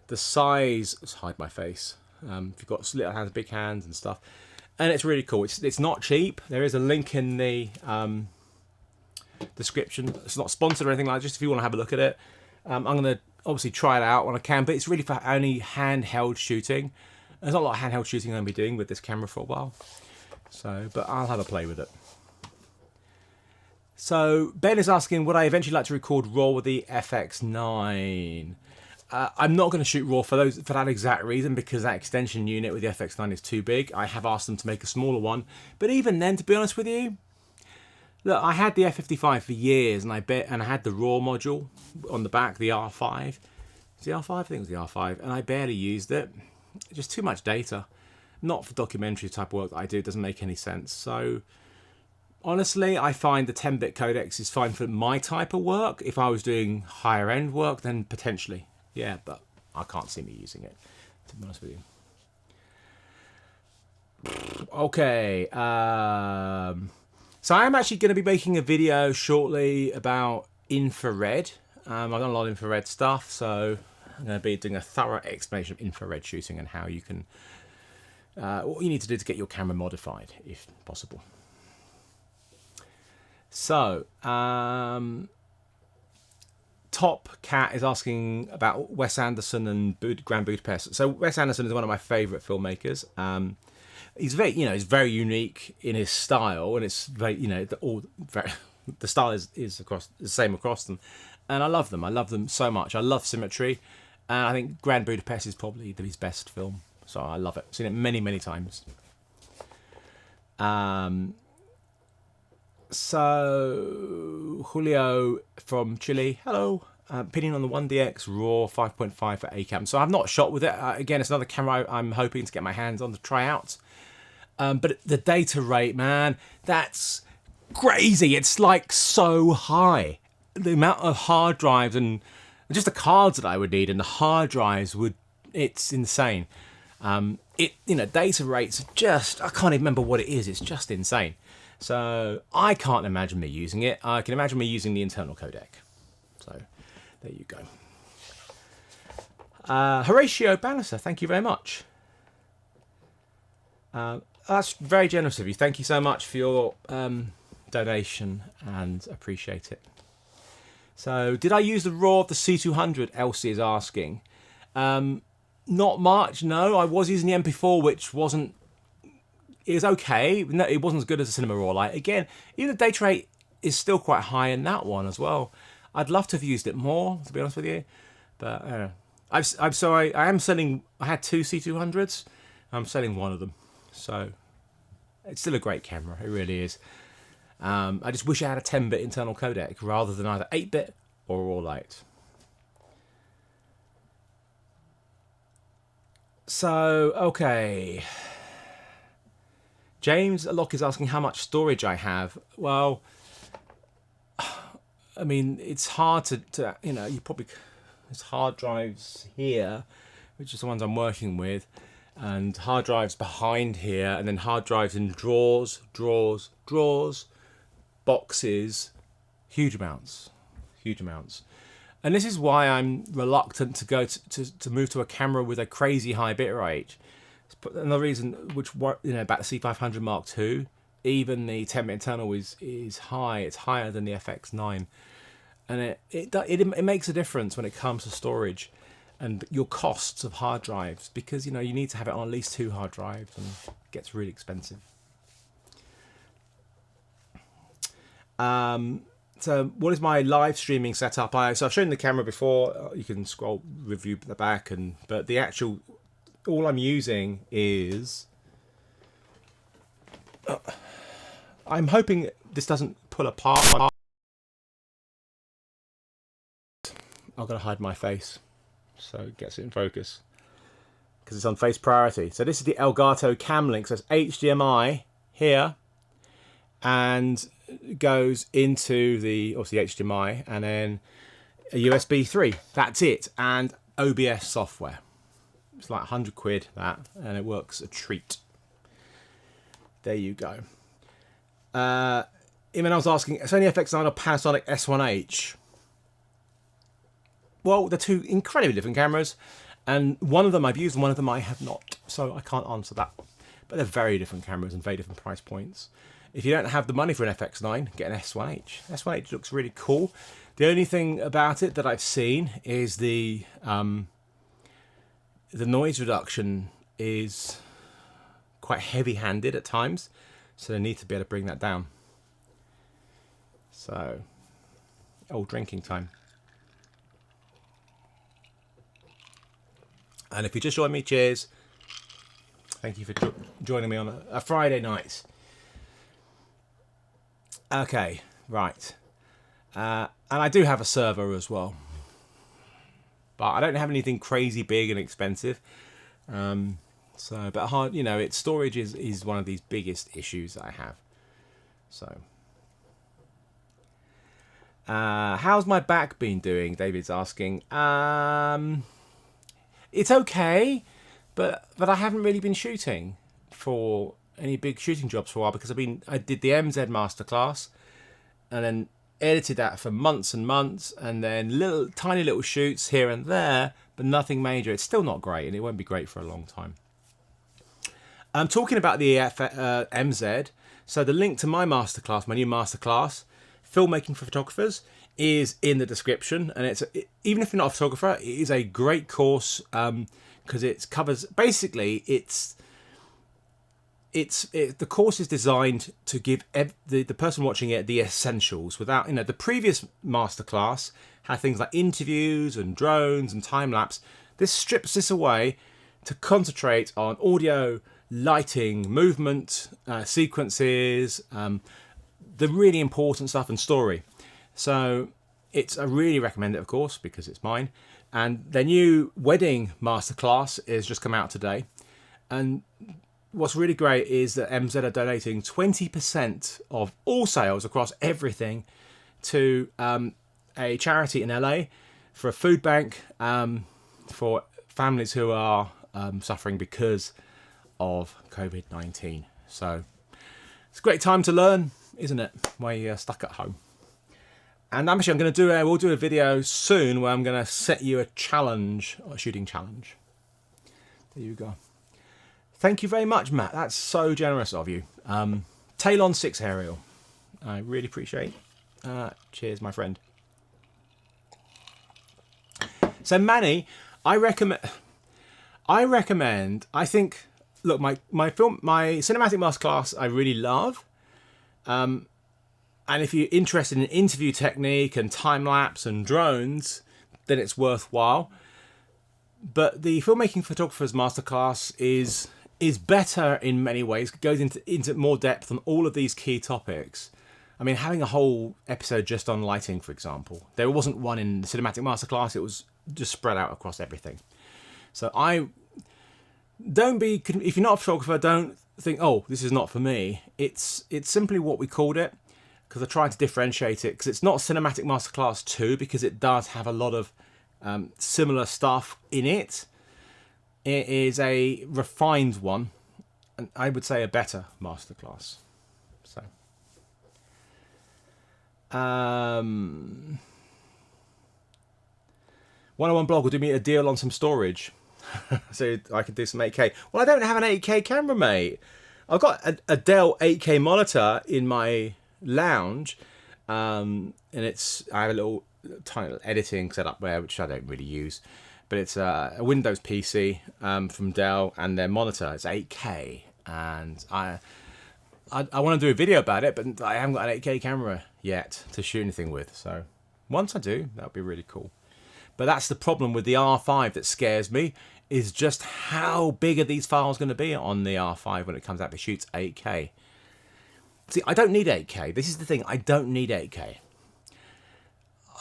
the size. Let's hide my face. If you've got little hands, big hands, and stuff. And it's really cool. It's not cheap. There is a link in the description. It's not sponsored or anything like that, just if you want to have a look at it. I'm going to obviously try it out when I can, but it's really for only handheld shooting. There's not a lot of handheld shooting I'm going to be doing with this camera for a while. So, but I'll have a play with it. So Ben is asking, would I eventually like to record RAW with the FX9? I'm not going to shoot RAW for that exact reason, because that extension unit with the FX9 is too big. I have asked them to make a smaller one, but even then, to be honest with you, look, I had the F55 for years, and I had the RAW module on the back, the R5. Is the R5? I think it was the R5, and I barely used it. Just too much data. Not for documentary type work that I do. It doesn't make any sense. So honestly, I find the 10-bit codecs is fine for my type of work. If I was doing higher end work, then potentially. Yeah, but I can't see me using it, to be honest with you. Okay. So I'm actually going to be making a video shortly about infrared. I've done a lot of infrared stuff, so I'm going to be doing a thorough explanation of infrared shooting and how you can, what you need to do to get your camera modified, if possible. So, Top Cat is asking about Wes Anderson and Grand Budapest. So Wes Anderson is one of my favourite filmmakers. He's very, he's very unique in his style, and it's very, the style is across the same across them, and I love them. I love them so much. I love symmetry, And I think Grand Budapest is probably his best film. So I love it. I've seen it many, many times. So Julio from Chile, hello. Opinion on the 1DX RAW 5.5 for ACAM. So I've not shot with it. Again, it's another camera I'm hoping to get my hands on to try out. But the data rate, man, that's crazy. It's like so high. The amount of hard drives and just the cards that I would need and the hard drives it's insane. Data rates are just, I can't even remember what it is. It's just insane. So I can't imagine me using it. I can imagine me using the internal codec. So there you go. Horatio Bannister, thank you very much. That's very generous of you. Thank you so much for your donation and appreciate it. So did I use the RAW of the C200? Elsie is asking. Not much, no. I was using the MP4, which wasn't... It was okay. No, it wasn't as good as the Cinema Raw Lite. Again, even the data rate is still quite high in that one as well. I'd love to have used it more, to be honest with you. But I don't know. I am selling... I had two C200s. I'm selling one of them. So it's still a great camera. It really is. I just wish I had a 10-bit internal codec rather than either 8-bit or RAW Lite. So, okay. James Locke is asking how much storage I have. Well, I mean, it's hard to there's hard drives here, which is the ones I'm working with, and hard drives behind here, and then hard drives in drawers, boxes, huge amounts. And this is why I'm reluctant to go to move to a camera with a crazy high bitrate. Another reason, about the C500 Mark II, even the 10-bit internal is high. It's higher than the FX9, and it makes a difference when it comes to storage and your costs of hard drives, because you need to have it on at least 2 hard drives, and it gets really expensive. So what is my live streaming setup? So I've shown the camera before. You can scroll review the back, but the actual, all I'm using is, I'm hoping this doesn't pull apart. I've got to hide my face so it gets it in focus because it's on face priority. So this is the Elgato Cam Link. So it's HDMI here and goes into the obviously HDMI and then a USB 3. That's it, and OBS software. It's like 100 quid that, and it works a treat. There you go. Even I was asking, Sony FX9 or Panasonic S1H? Well, they're two incredibly different cameras, and one of them I've used and one of them I have not, so I can't answer that. But they're very different cameras and very different price points. If you don't have the money for an FX9, get an S1H. S1H looks really cool. The only thing about it that I've seen is the noise reduction is quite heavy-handed at times, so they need to be able to bring that down. So, drinking time. And if you just joined me, cheers. Thank you for joining me on a Friday night. Okay, right. And I do have a server as well. But I don't have anything crazy big and expensive. But hard, storage is one of these biggest issues that I have. So, how's my back been doing? David's asking. It's okay, but I haven't really been shooting for any big shooting jobs for a while because I did the MZ masterclass and then edited that for months and months, and then tiny little shoots here and there, but nothing major. It's still not great, and it won't be great for a long time. I'm talking about the MZ. So the link to my masterclass, my new masterclass, Filmmaking for Photographers, is in the description, and even if you're not a photographer, it is a great course because it covers basically the course is designed to give the person watching it the essentials without, the previous masterclass had things like interviews and drones and time lapse. This strips this away to concentrate on audio, lighting, movement, sequences, the really important stuff, and story. So I really recommend it, of course, because it's mine. And their new wedding masterclass is just come out today. And what's really great is that MZ are donating 20% of all sales across everything to a charity in LA for a food bank for families who are suffering because of COVID-19. So it's a great time to learn, isn't it, while you're stuck at home. And we'll do a video soon where I'm going to set you a challenge, a shooting challenge. There you go. Thank you very much, Matt. That's so generous of you. Talon 6 aerial. I really appreciate. Cheers, my friend. So Manny, I think, look, my cinematic masterclass I really love. And if you're interested in interview technique and time lapse and drones, then it's worthwhile. But the filmmaking photographer's masterclass is better in many ways. It goes into more depth on all of these key topics. I mean, having a whole episode just on lighting, for example, there wasn't one in the cinematic masterclass. It was just spread out across everything. So if you're not a photographer, don't think, oh, this is not for me. It's simply what we called it, because I tried to differentiate it, because it's not cinematic masterclass 2, because it does have a lot of similar stuff in it. It is a refined one, and I would say a better masterclass. So, 101 blog will do me a deal on some storage, so I can do some 8K. Well, I don't have an 8K camera, mate. I've got a Dell 8K monitor in my lounge, and I have a little tiny little editing setup there, which I don't really use. But it's a Windows PC from Dell, and their monitor is 8K, and I want to do a video about it, but I haven't got an 8K camera yet to shoot anything with. So once I do, that'll be really cool. But that's the problem with the R5 that scares me, is just how big are these files going to be on the R5 when it comes out to shoot 8K. See, I don't need 8K. This is the thing. I don't need 8K.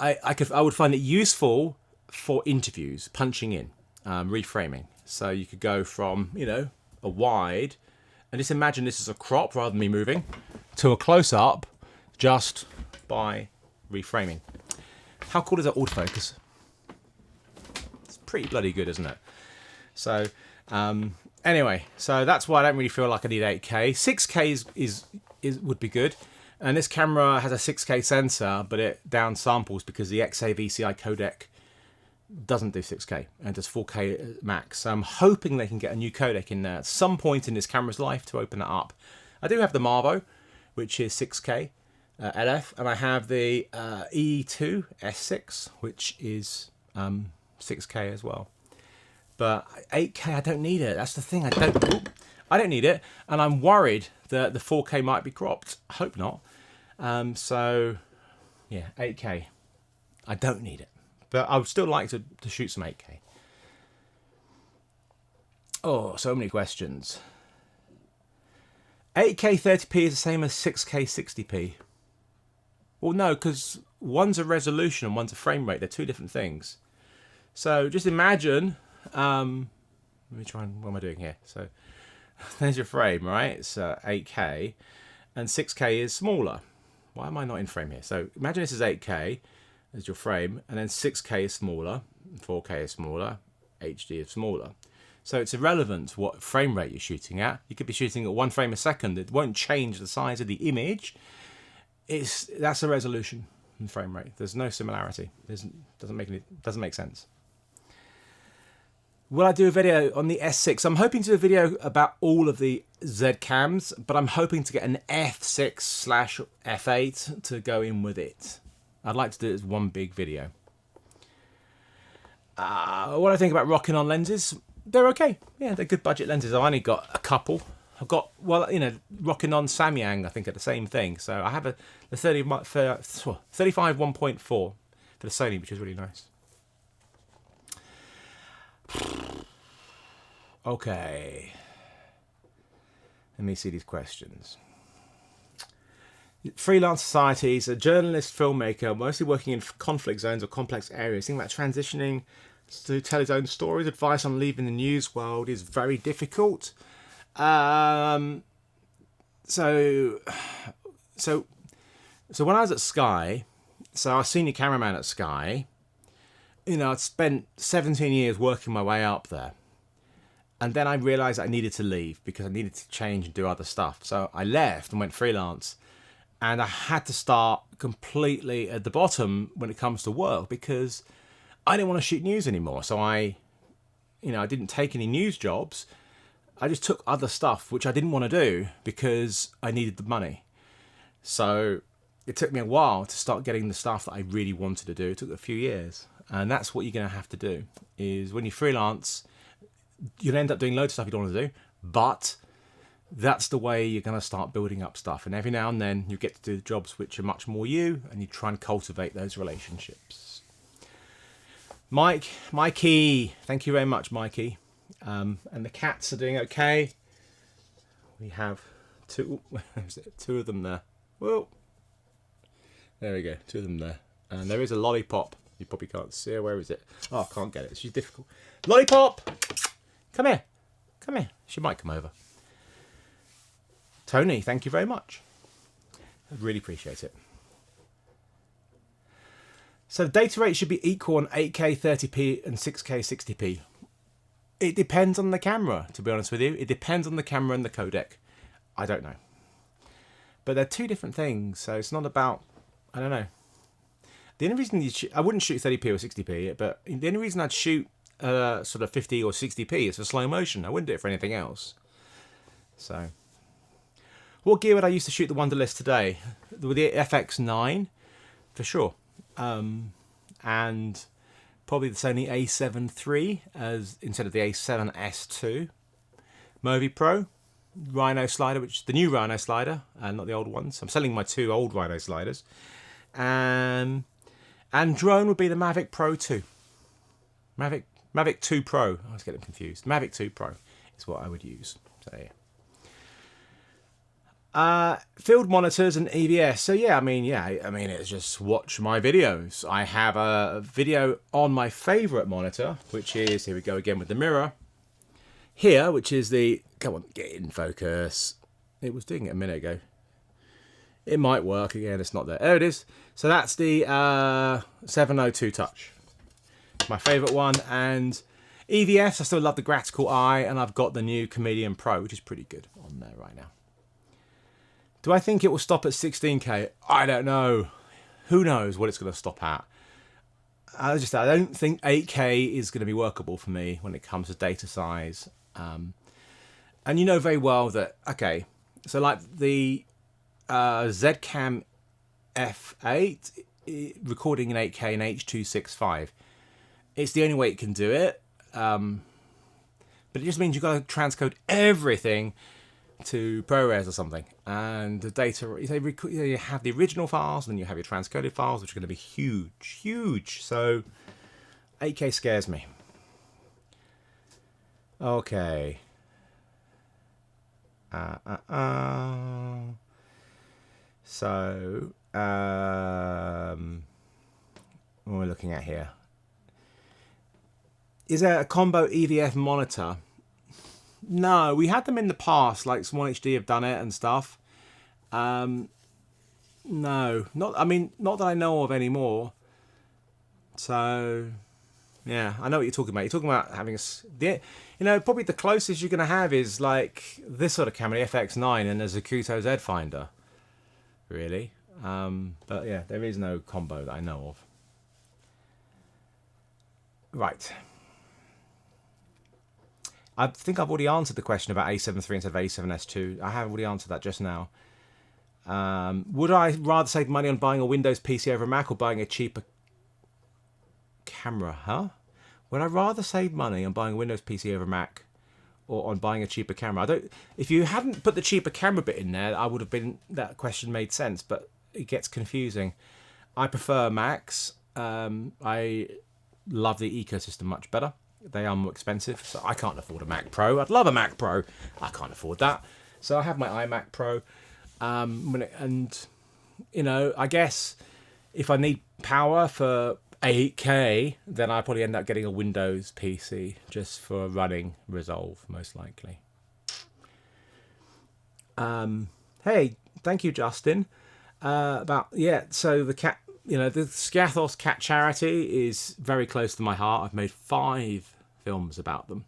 I would find it useful for interviews, punching in, reframing. So you could go from, a wide, and just imagine this is a crop rather than me moving, to a close-up just by reframing. How cool is that autofocus? It's pretty bloody good, isn't it? So, anyway, so that's why I don't really feel like I need 8K. 6K would be good. And this camera has a 6K sensor, but it downsamples because the XAVCI codec doesn't do 6K and does 4K max. So I'm hoping they can get a new codec in there at some point in this camera's life to open it up. I do have the Marvo, which is 6K LF, and I have the E2 S6, which is 6K as well. But 8K, I don't need it. That's the thing. I don't need it, and I'm worried that the 4K might be cropped. I hope not. So, yeah, 8K. I don't need it, but I would still like to shoot some 8K. Oh, so many questions. 8K 30p is the same as 6K 60p. Well, no, because one's a resolution and one's a frame rate. They're two different things. So just imagine. Let me try and what am I doing here? So there's your frame, right? It's 8K, and 6K is smaller. Why am I not in frame here? So imagine this is 8K as your frame, and then 6K is smaller, 4K is smaller, HD is smaller. So it's irrelevant what frame rate you're shooting at. You could be shooting at 1 frame a second. It won't change the size of the image. That's a resolution and frame rate. There's no similarity. Doesn't make sense. Will I do a video on the S6? I'm hoping to do a video about all of the Z cams, but I'm hoping to get an F6/F8 to go in with it. I'd like to do it as one big video. What I think about rocking on lenses, they're okay. Yeah, they're good budget lenses. I've only got a couple. I've got, well, you know, rocking on Samyang, I think, are the same thing. So I have the 35 1.4 for the Sony, which is really nice. Okay. Let me see these questions. Freelance societies, a journalist, filmmaker, mostly working in conflict zones or complex areas. Think about transitioning to tell his own stories. Advice on leaving the news world is very difficult. So when I was at Sky, so I was senior cameraman at Sky. You know, I'd spent 17 years working my way up there. And then I realised I needed to leave because I needed to change and do other stuff. So I left and went freelance. And I had to start completely at the bottom when it comes to work because I didn't want to shoot news anymore. So I didn't take any news jobs. I just took other stuff which I didn't want to do because I needed the money. So it took me a while to start getting the stuff that I really wanted to do. It took a few years. And that's what you're going to have to do, is when you freelance, you'll end up doing loads of stuff you don't want to do, but that's the way you're going to start building up stuff. And every now and then you get to do the jobs which are much more you, and you try and cultivate those relationships. Mikey, thank you very much, Mikey. And the cats are doing okay. We have two of them there. Whoa. There we go, two of them there. And there is a lollipop. You probably can't see her. Where is it? Oh, I can't get it. She's difficult. Lollipop! Come here. Come here. She might come over. Tony, thank you very much. I really appreciate it. So the data rate should be equal on 8K 30p and 6K 60p. It depends on the camera, to be honest with you. It depends on the camera and the codec. I don't know. But they're two different things, so it's not about... I don't know. The only reason I wouldn't shoot 30p or 60p, but the only reason I'd shoot sort of 50 or 60p is for slow motion. I wouldn't do it for anything else. So... What gear would I use to shoot the Wonderlist today? With the FX9, for sure. And probably the Sony A7 III instead of the A7S II. Movi Pro, Rhino slider, which is the new Rhino slider, and not the old ones. I'm selling my two old Rhino sliders. And drone would be the Mavic Pro 2. Mavic 2 Pro. I was getting confused. Mavic 2 Pro is what I would use. So yeah. Field monitors and EVS. So yeah, I mean, it's just watch my videos. I have a video on my favorite monitor, which is, here we go again with the mirror here, which is the, come on, get in focus. It was doing it a minute ago. It might work again. It's not there. There it is. So that's the 702 Touch, my favorite one. And EVS, I still love the Gratical Eye, and I've got the new Chameleon Pro, which is pretty good on there right now. Do I think it will stop at 16K? I don't know. Who knows what it's going to stop at? I don't think 8K is going to be workable for me when it comes to data size. And you know very well that, okay, so like the Zcam F8 recording in 8K and H.265. It's the only way it can do it. But it just means you've got to transcode everything to ProRes or something, and the data, you have the original files and then you have your transcoded files, which are going to be huge. So 8K scares me. Okay. So what we're looking at here, is there a combo EVF monitor? No, we had them in the past, like Swan HD have done it and stuff. No, not that I know of anymore. So, yeah, I know what you're talking about. You're talking about having probably the closest you're going to have is like this sort of camera, the FX9 and the Zacuto Z Finder, really. But yeah, there is no combo that I know of. Right. I think I've already answered the question about A7 III instead of A7S II. I have already answered that just now. Would I rather save money on buying a Windows PC over a Mac or buying a cheaper camera? Would I rather save money on buying a Windows PC over a Mac or on buying a cheaper camera. If you hadn't put the cheaper camera bit in there, I would have been, that question made sense, but it gets confusing. I prefer Macs. I love the ecosystem much better. They are more expensive, so I can't afford a Mac Pro. I'd love a Mac Pro. I can't afford that. So I have my iMac Pro. I guess if I need power for 8K, then I probably end up getting a Windows PC just for running Resolve, most likely. Hey, thank you, Justin. So the cat, the Scathos Cat Charity is very close to my heart. I've made 5 films about them,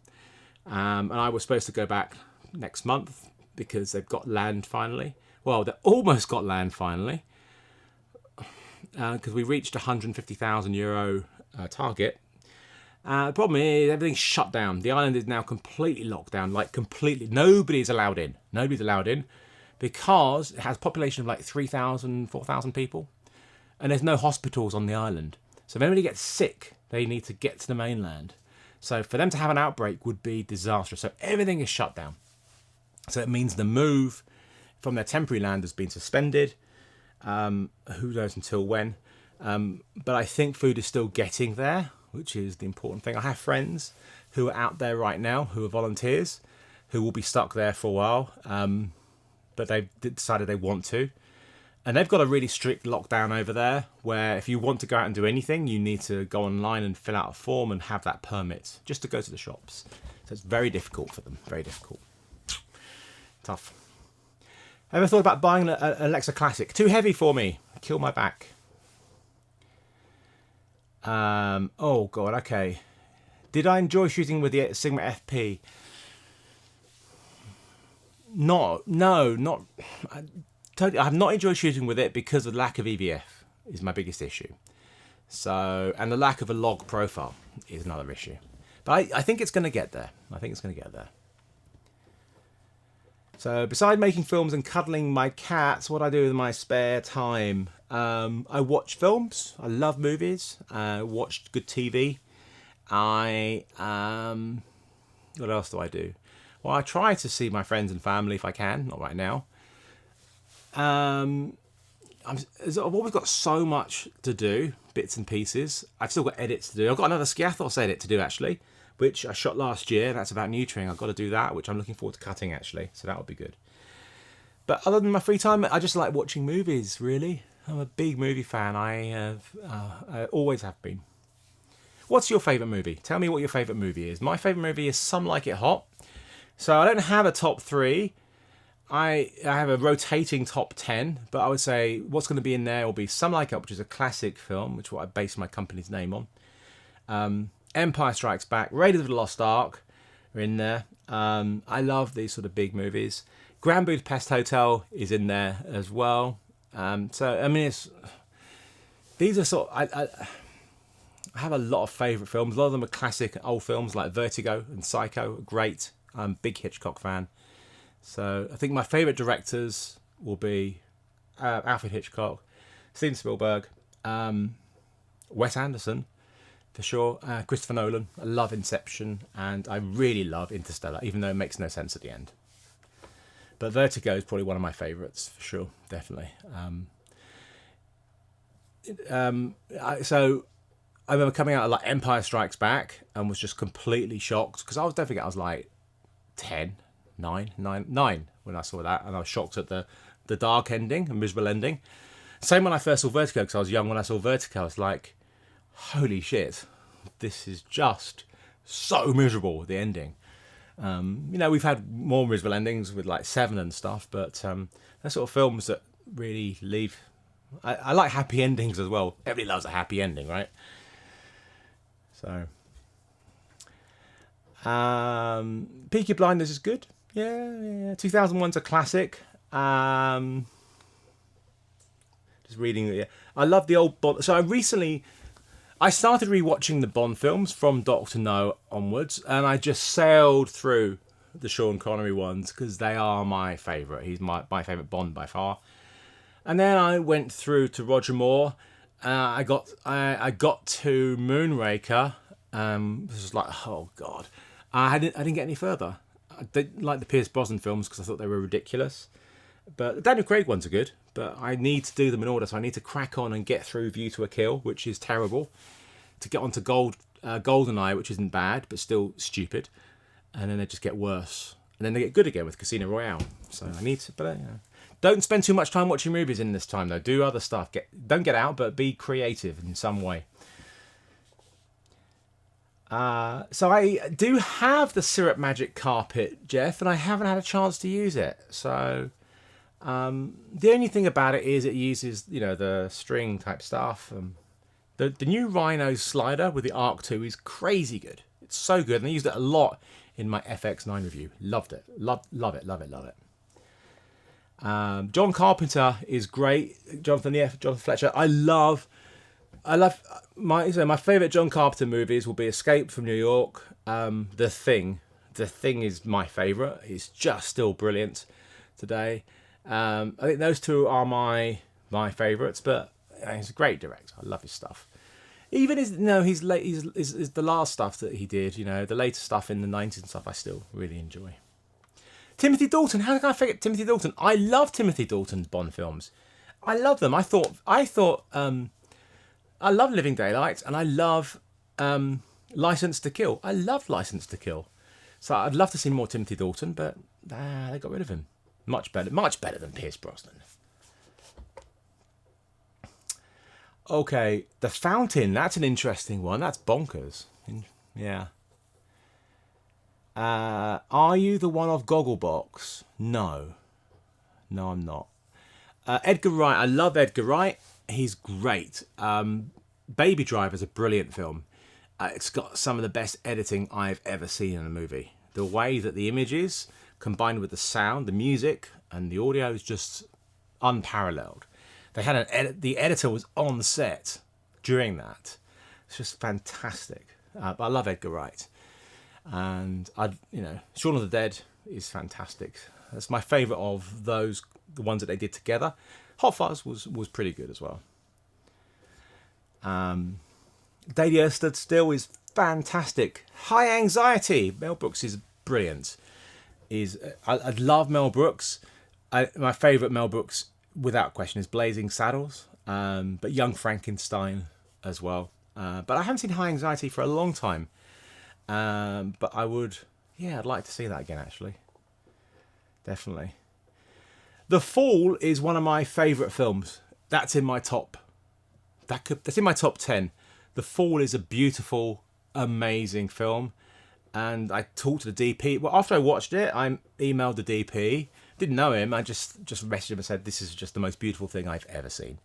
and I was supposed to go back next month because they've got land finally. Well, they almost got land finally. Because we reached €150,000 target. The problem is everything's shut down. The island is now completely locked down, like completely. Nobody's allowed in. Nobody's allowed in because it has a population of like 3,000, 4,000 people, and there's no hospitals on the island. So if anybody gets sick, they need to get to the mainland. So for them to have an outbreak would be disastrous. So everything is shut down. So it means the move from their temporary land has been suspended. Who knows until when, but I think food is still getting there, which is the important thing. I have friends who are out there right now who are volunteers who will be stuck there for a while, but they've decided they want to, and they've got a really strict lockdown over there where if you want to go out and do anything, you need to go online and fill out a form and have that permit just to go to the shops. So it's very difficult for them, very difficult. Tough. Ever thought about buying an Alexa Classic? Too heavy for me. Kill my back. Oh god, okay. Did I enjoy shooting with the Sigma FP? No. I have not enjoyed shooting with it because of the lack of EVF is my biggest issue. So, and the lack of a log profile is another issue. But I think it's going to get there. So besides making films and cuddling my cats, what I do in my spare time, I watch films. I love movies. I watch good TV. What else do I do? Well, I try to see my friends and family if I can. Not right now. I've always got so much to do, bits and pieces. I've still got edits to do. I've got another Scathos edit to do actually, which I shot last year. That's about neutering. I've got to do that, which I'm looking forward to cutting actually. So that would be good. But other than my free time, I just like watching movies, really. I'm a big movie fan. I always have been. What's your favourite movie? Tell me what your favourite movie is. My favourite movie is Some Like It Hot. So I don't have a top 3. I have a rotating top 10, but I would say what's going to be in there will be Some Like It Hot, which is a classic film, which is what I base my company's name on. Empire Strikes Back, Raiders of the Lost Ark are in there. I love these sort of big movies. Grand Budapest Hotel is in there as well. These are sort of, I have a lot of favourite films. A lot of them are classic old films like Vertigo and Psycho. Great. I'm a big Hitchcock fan. So I think my favourite directors will be Alfred Hitchcock, Steven Spielberg, Wes Anderson, for sure, Christopher Nolan. I love Inception, and I really love Interstellar, even though it makes no sense at the end. But Vertigo is probably one of my favourites, for sure, definitely. So I remember coming out of like Empire Strikes Back and was just completely shocked, because don't forget I was like 9 when I saw that, and I was shocked at the dark ending and miserable ending. Same when I first saw Vertigo, because I was young when I saw Vertigo. I was like, holy shit, this is just so miserable, the ending. We've had more miserable endings with like Seven and stuff, but they're sort of films that really leave. I like happy endings as well. Everybody loves a happy ending, right? So Peaky Blinders is good. Yeah. 2001's a classic. Just reading it. Yeah. I love the old Bond. So I started rewatching the Bond films from Doctor No onwards, and I just sailed through the Sean Connery ones because they are my favourite. He's my favourite Bond by far. And then I went through to Roger Moore. I got to Moonraker. This was like, oh god, I didn't get any further. I didn't like the Pierce Brosnan films because I thought they were ridiculous. But the Daniel Craig ones are good, but I need to do them in order. So I need to crack on and get through View to a Kill, which is terrible, to get onto GoldenEye, which isn't bad, but still stupid. And then they just get worse. And then they get good again with Casino Royale. So I need to, but don't spend too much time watching movies in this time, though. Do other stuff. Don't get out, but be creative in some way. So I do have the Syrup Magic carpet, Jeff, and I haven't had a chance to use it. So the only thing about it is it uses, the string type stuff. The new Rhino slider with the Arc 2 is crazy good. It's so good, and I used it a lot in my FX9 review. Loved it. Love it. John Carpenter is great. Jonathan Fletcher. I love my favourite John Carpenter movies will be Escape from New York, The Thing. The Thing is my favourite. It's just still brilliant today. I think those two are my favourites, but he's a great director. I love his stuff. Even his the last stuff that he did, the later stuff in the 90s and stuff, I still really enjoy. Timothy Dalton. How can I forget Timothy Dalton? I love Timothy Dalton's Bond films. I love them. I thought I love Living Daylights, and I love License to Kill. I love License to Kill. So I'd love to see more Timothy Dalton, but they got rid of him. Much better than Pierce Brosnan. Okay, The Fountain. That's an interesting one. That's bonkers. Yeah. Are you the one of Gogglebox? No, I'm not. Edgar Wright. I love Edgar Wright. He's great. Baby Driver is a brilliant film. It's got some of the best editing I've ever seen in a movie. The way that the images combined with the sound, the music, and the audio is just unparalleled. They had the editor was on set during that. It's just fantastic. But I love Edgar Wright, and Shaun of the Dead is fantastic. That's my favourite of the ones that they did together. Hot Fuzz was pretty good as well. Day the Earth Stood Still is fantastic. High Anxiety. Mel Brooks is brilliant. I love Mel Brooks. My favourite Mel Brooks, without question, is Blazing Saddles. But Young Frankenstein as well. But I haven't seen High Anxiety for a long time. But I'd like to see that again, actually. Definitely. The Fall is one of my favourite films. That's in my top. That's in my top 10. The Fall is a beautiful, amazing film. And I talked to the DP. Well, after I watched it, I emailed the DP. Didn't know him. I just messaged him and said, this is just the most beautiful thing I've ever seen.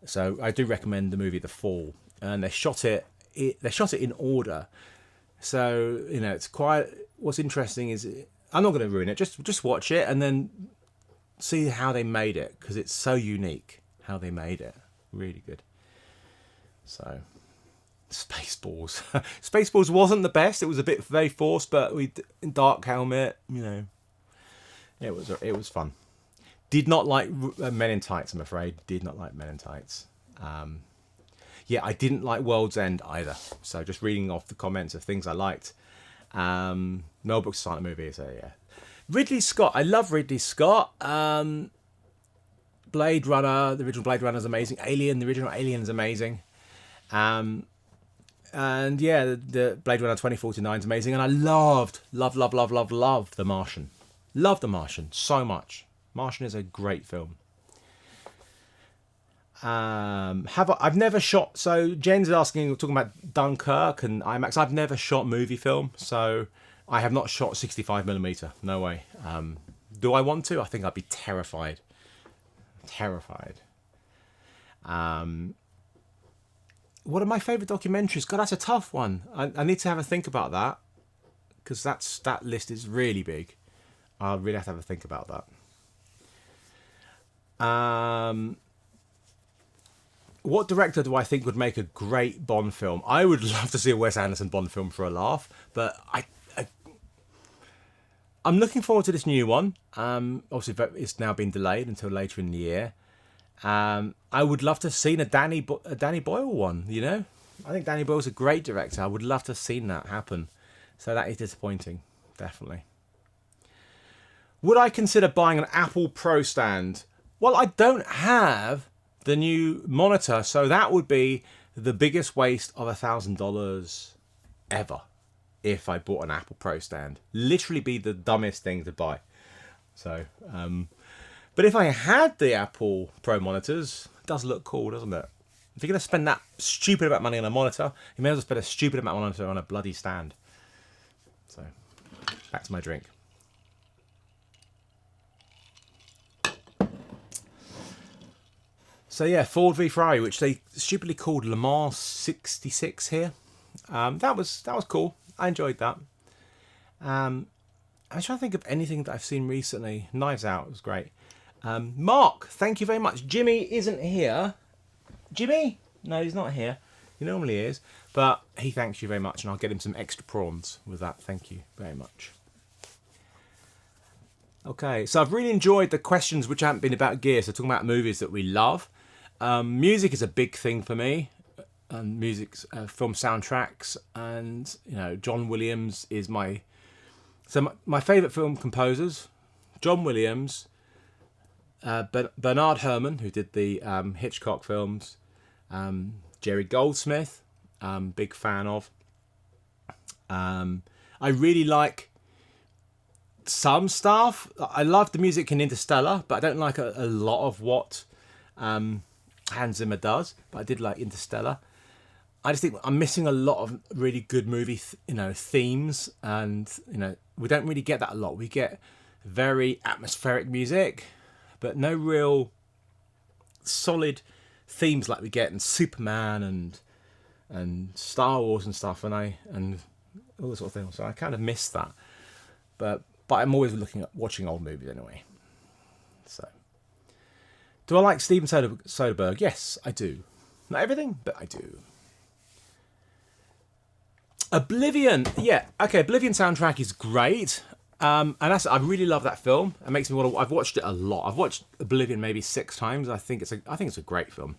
So I do recommend the movie The Fall. And they shot it in order. So, it's quite... What's interesting is... I'm not going to ruin it. Just watch it and then see how they made it. Because it's so unique how they made it. Really good. So... Spaceballs. Spaceballs wasn't the best. It was a bit very forced, but in Dark Helmet, it was fun. Did not like Men in Tights, I'm afraid. Did not like Men in Tights. I didn't like World's End either. So just reading off the comments of things I liked. Mel Brooks' silent movie, so yeah. Ridley Scott. I love Ridley Scott. Blade Runner, the original Blade Runner is amazing. Alien, the original Alien is amazing. And yeah, the Blade Runner 2049 is amazing. And I love The Martian. Love The Martian so much. Martian is a great film. I've never shot. So Jen's talking about Dunkirk and IMAX. I've never shot movie film, so I have not shot 65mm. No way. Do I want to? I think I'd be terrified. What are my favourite documentaries? God, that's a tough one. I need to have a think about that, because that list is really big. I'll really have to have a think about that. What director do I think would make a great Bond film? I would love to see a Wes Anderson Bond film for a laugh, but I'm looking forward to this new one. Obviously, it's now been delayed until later in the year. I would love to have seen a Danny Boyle one, I think Danny Boyle's a great director. I would love to have seen that happen. So that is disappointing, definitely. Would I consider buying an Apple Pro stand? Well, I don't have the new monitor, so that would be the biggest waste of $1,000 ever if I bought an Apple Pro stand. Literally be the dumbest thing to buy. So, but if I had the Apple Pro monitors, it does look cool, doesn't it? If you're going to spend that stupid amount of money on a monitor, you may as well spend a stupid amount of monitor on a bloody stand. So, back to my drink. So yeah, Ford v Ferrari, which they stupidly called Le Mans 66 here. That was cool. I enjoyed that. I'm trying to think of anything that I've seen recently. Knives Out was great. Mark, thank you very much. Jimmy isn't here. Jimmy? No, he's not here. He normally is. But he thanks you very much, and I'll get him some extra prawns with that. Thank you very much. Okay, so I've really enjoyed the questions which haven't been about gear. So talking about movies that we love. Music is a big thing for me. And music's film soundtracks. And, you know, John Williams is my favourite film composers. John Williams, Bernard Herrmann, who did the Hitchcock films, Jerry Goldsmith, big fan of. I really like some stuff. I love the music in Interstellar, but I don't like a lot of what Hans Zimmer does. But I did like Interstellar. I just think I'm missing a lot of really good movie, themes, and we don't really get that a lot. We get very atmospheric music, but no real solid themes like we get in Superman and Star Wars and stuff, and all this sort of thing. So I kind of miss that. But I'm always watching old movies anyway. So, do I like Steven Soderbergh? Yes, I do. Not everything, but I do. Oblivion, yeah, okay. Oblivion soundtrack is great, and I really love that film. It makes me want to. I've watched it a lot. I've watched Oblivion maybe 6 times. I think it's a great film.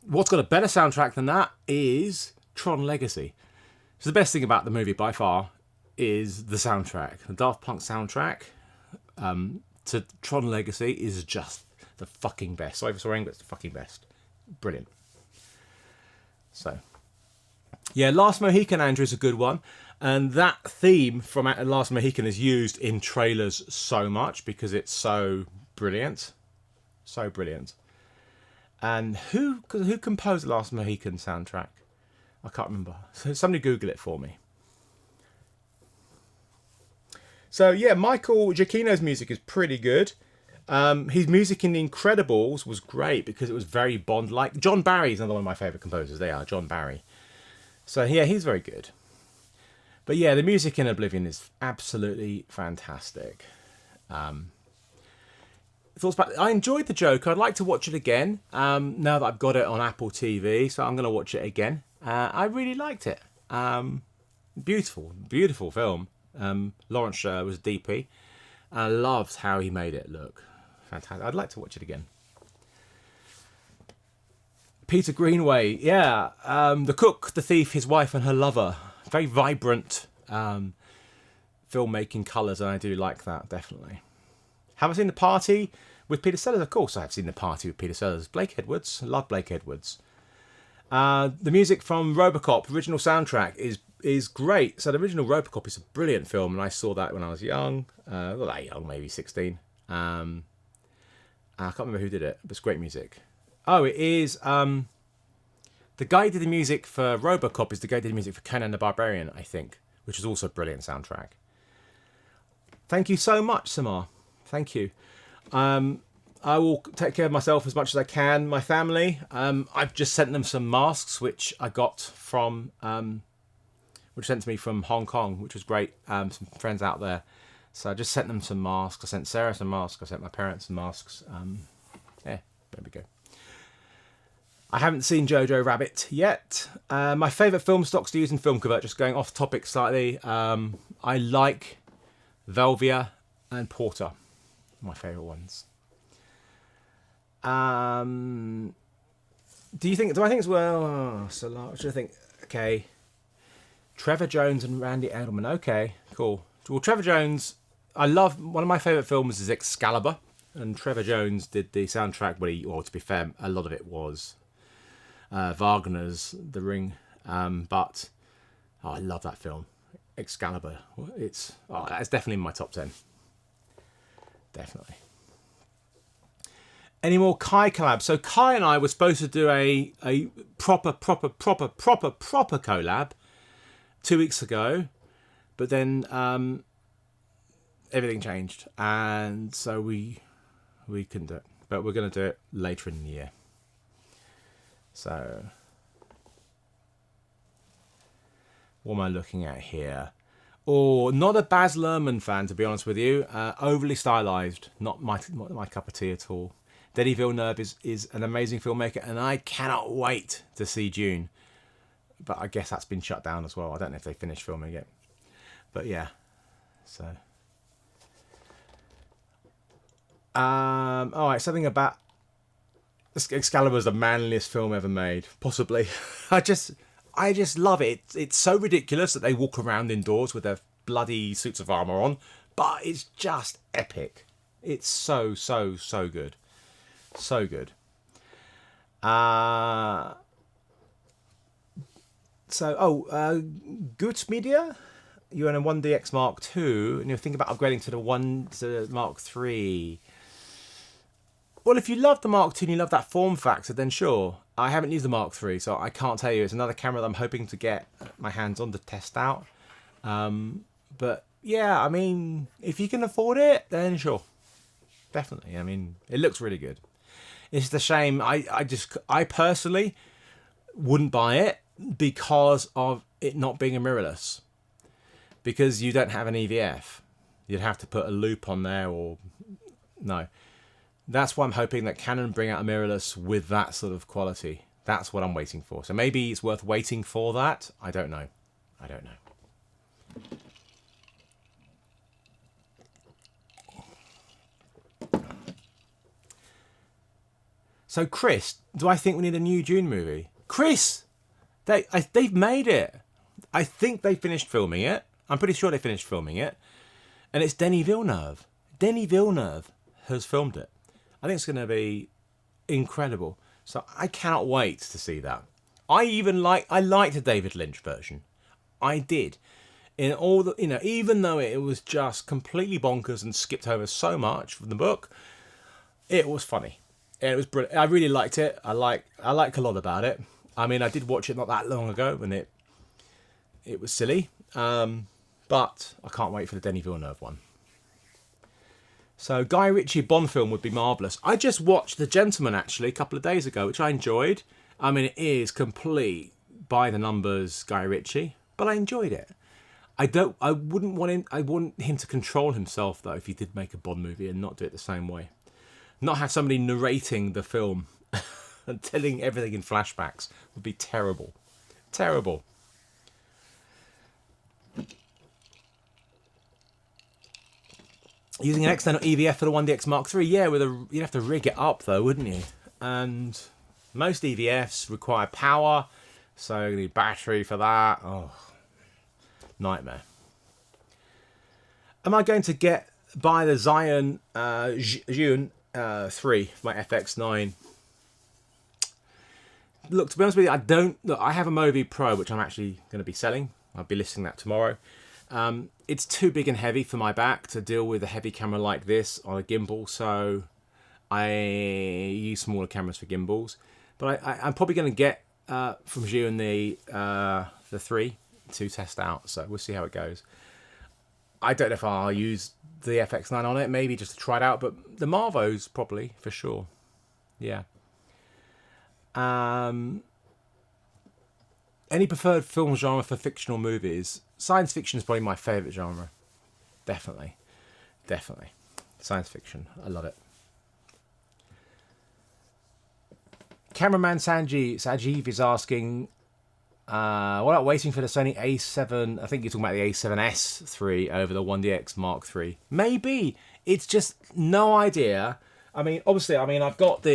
What's got a better soundtrack than that is Tron Legacy. So the best thing about the movie by far is the soundtrack. The Daft Punk soundtrack to Tron Legacy is just the fucking best. Sorry for swearing, but it's the fucking best. Brilliant. So. Yeah, Last Mohican, Andrew, is a good one. And that theme from Last Mohican is used in trailers so much because it's so brilliant. So brilliant. And who composed the Last Mohican soundtrack? I can't remember. So somebody Google it for me. So yeah, Michael Giacchino's music is pretty good. His music in The Incredibles was great because it was very Bond-like. John Barry is another one of my favourite composers. They are, John Barry. So yeah, he's very good. But yeah, the music in Oblivion is absolutely fantastic. Thoughts about? I enjoyed the Joker. I'd like to watch it again. Now that I've got it on Apple TV, so I'm going to watch it again. I really liked it. Beautiful film. Lawrence was DP. I loved how he made it look fantastic. I'd like to watch it again. Peter Greenaway, yeah. The Cook, the Thief, His Wife and Her Lover. Very vibrant filmmaking colours, and I do like that, definitely. Have I seen The Party with Peter Sellers? Of course I have seen The Party with Peter Sellers. Blake Edwards, love Blake Edwards. The music from RoboCop, original soundtrack, is great. So the original RoboCop is a brilliant film, and I saw that when I was young. Not that young, maybe 16. I can't remember who did it, but it's great music. Oh, it is. The guy who did the music for RoboCop is the guy who did the music for Conan the Barbarian, I think, which is also a brilliant soundtrack. Thank you so much, Samar. Thank you. I will take care of myself as much as I can. My family, I've just sent them some masks, which I got from, which sent to me from Hong Kong, which was great. Some friends out there. So I just sent them some masks. I sent Sarah some masks. I sent my parents some masks. Yeah, there we go. I haven't seen Jojo Rabbit yet. My favourite film stocks to use in Film Convert, just going off topic slightly. I like Velvia and Porter, my favourite ones. Do I think it's well? So what should I think? Okay, Trevor Jones and Randy Edelman. Okay, cool. Well, Trevor Jones I love, one of my favourite films is Excalibur, and Trevor Jones did the soundtrack. Well, to be fair, a lot of it was Wagner's The Ring, but I love that film, Excalibur. That's definitely in my top 10. Definitely. Any more Kai collabs? So Kai and I were supposed to do a proper collab 2 weeks ago, but then everything changed, and so we couldn't do it. But we're going to do it later in the year. So what am I looking at here? Oh, not a Baz Luhrmann fan, to be honest with you. Overly stylized, not my cup of tea at all. Denis Villeneuve is an amazing filmmaker, and I cannot wait to see Dune. But I guess that's been shut down as well. I don't know if they finished filming it. But yeah, so. All right, something about Excalibur is the manliest film ever made, possibly. I just love it. It's so ridiculous that they walk around indoors with their bloody suits of armor on, but it's just epic. It's so good, so good. Goots Media, you're in a 1DX Mark II, and you're thinking about upgrading to the Mark III. Well, if you love the Mark II and you love that form factor, then sure. I haven't used the Mark III, so I can't tell you. It's another camera that I'm hoping to get my hands on to test out. But yeah, I mean, if you can afford it, then sure. Definitely. I mean, it looks really good. It's the shame. I personally wouldn't buy it because of it not being a mirrorless. Because you don't have an EVF. You'd have to put a loop on there or... No. That's why I'm hoping that Canon bring out a mirrorless with that sort of quality. That's what I'm waiting for. So maybe it's worth waiting for that. I don't know. So Chris, do I think we need a new Dune movie? Chris, they've made it. I think they finished filming it. I'm pretty sure they finished filming it. And it's Denis Villeneuve. Denis Villeneuve has filmed it. I think it's going to be incredible. So I cannot wait to see that. I liked the David Lynch version. I did. In all the, even though it was just completely bonkers and skipped over so much from the book, it was funny. And it was brilliant. I really liked it. I like a lot about it. I mean, I did watch it not that long ago, and it was silly. But I can't wait for the Denis Villeneuve one. So Guy Ritchie Bond film would be marvellous. I just watched The Gentleman actually a couple of days ago, which I enjoyed. I mean, it is complete by the numbers Guy Ritchie, but I enjoyed it. I want him to control himself though if he did make a Bond movie and not do it the same way. Not have somebody narrating the film and telling everything in flashbacks would be terrible. Terrible. Using an external EVF for the 1DX Mark III, yeah, you'd have to rig it up though, wouldn't you? And most EVFs require power, so you need battery for that. Oh, nightmare. Am I going to buy the Zion Zhiyun 3 for my FX9? Look, to be honest with you, I have a Movi Pro, which I'm actually going to be selling. I'll be listing that tomorrow. It's too big and heavy for my back to deal with a heavy camera like this on a gimbal, so I use smaller cameras for gimbals. But I'm probably going to get from Zhiyun the 3 to test out, so we'll see how it goes. I don't know if I'll use the FX9 on it, maybe just to try it out, but the Marvos probably, for sure. Yeah. Any preferred film genre for fictional movies? Science fiction is probably my favourite genre. Definitely. Science fiction. I love it. Cameraman Sajeev is asking, what about waiting for the Sony A7? I think you're talking about the A7S III over the 1DX Mark III. Maybe. It's just no idea. I mean, obviously, I've got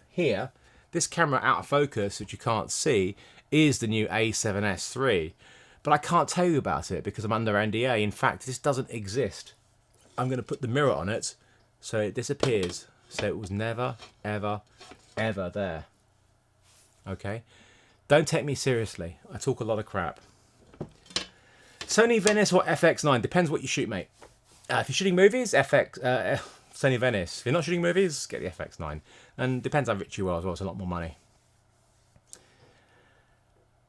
here, this camera out of focus, which you can't see, is the new A7S III. But I can't tell you about it because I'm under NDA. In fact, this doesn't exist. I'm going to put the mirror on it so it disappears. So it was never, ever, ever there. Okay? Don't take me seriously. I talk a lot of crap. Sony Venice or FX9? Depends what you shoot, mate. If you're shooting movies, Sony Venice. If you're not shooting movies, get the FX9. And depends how rich you are as well. It's a lot more money.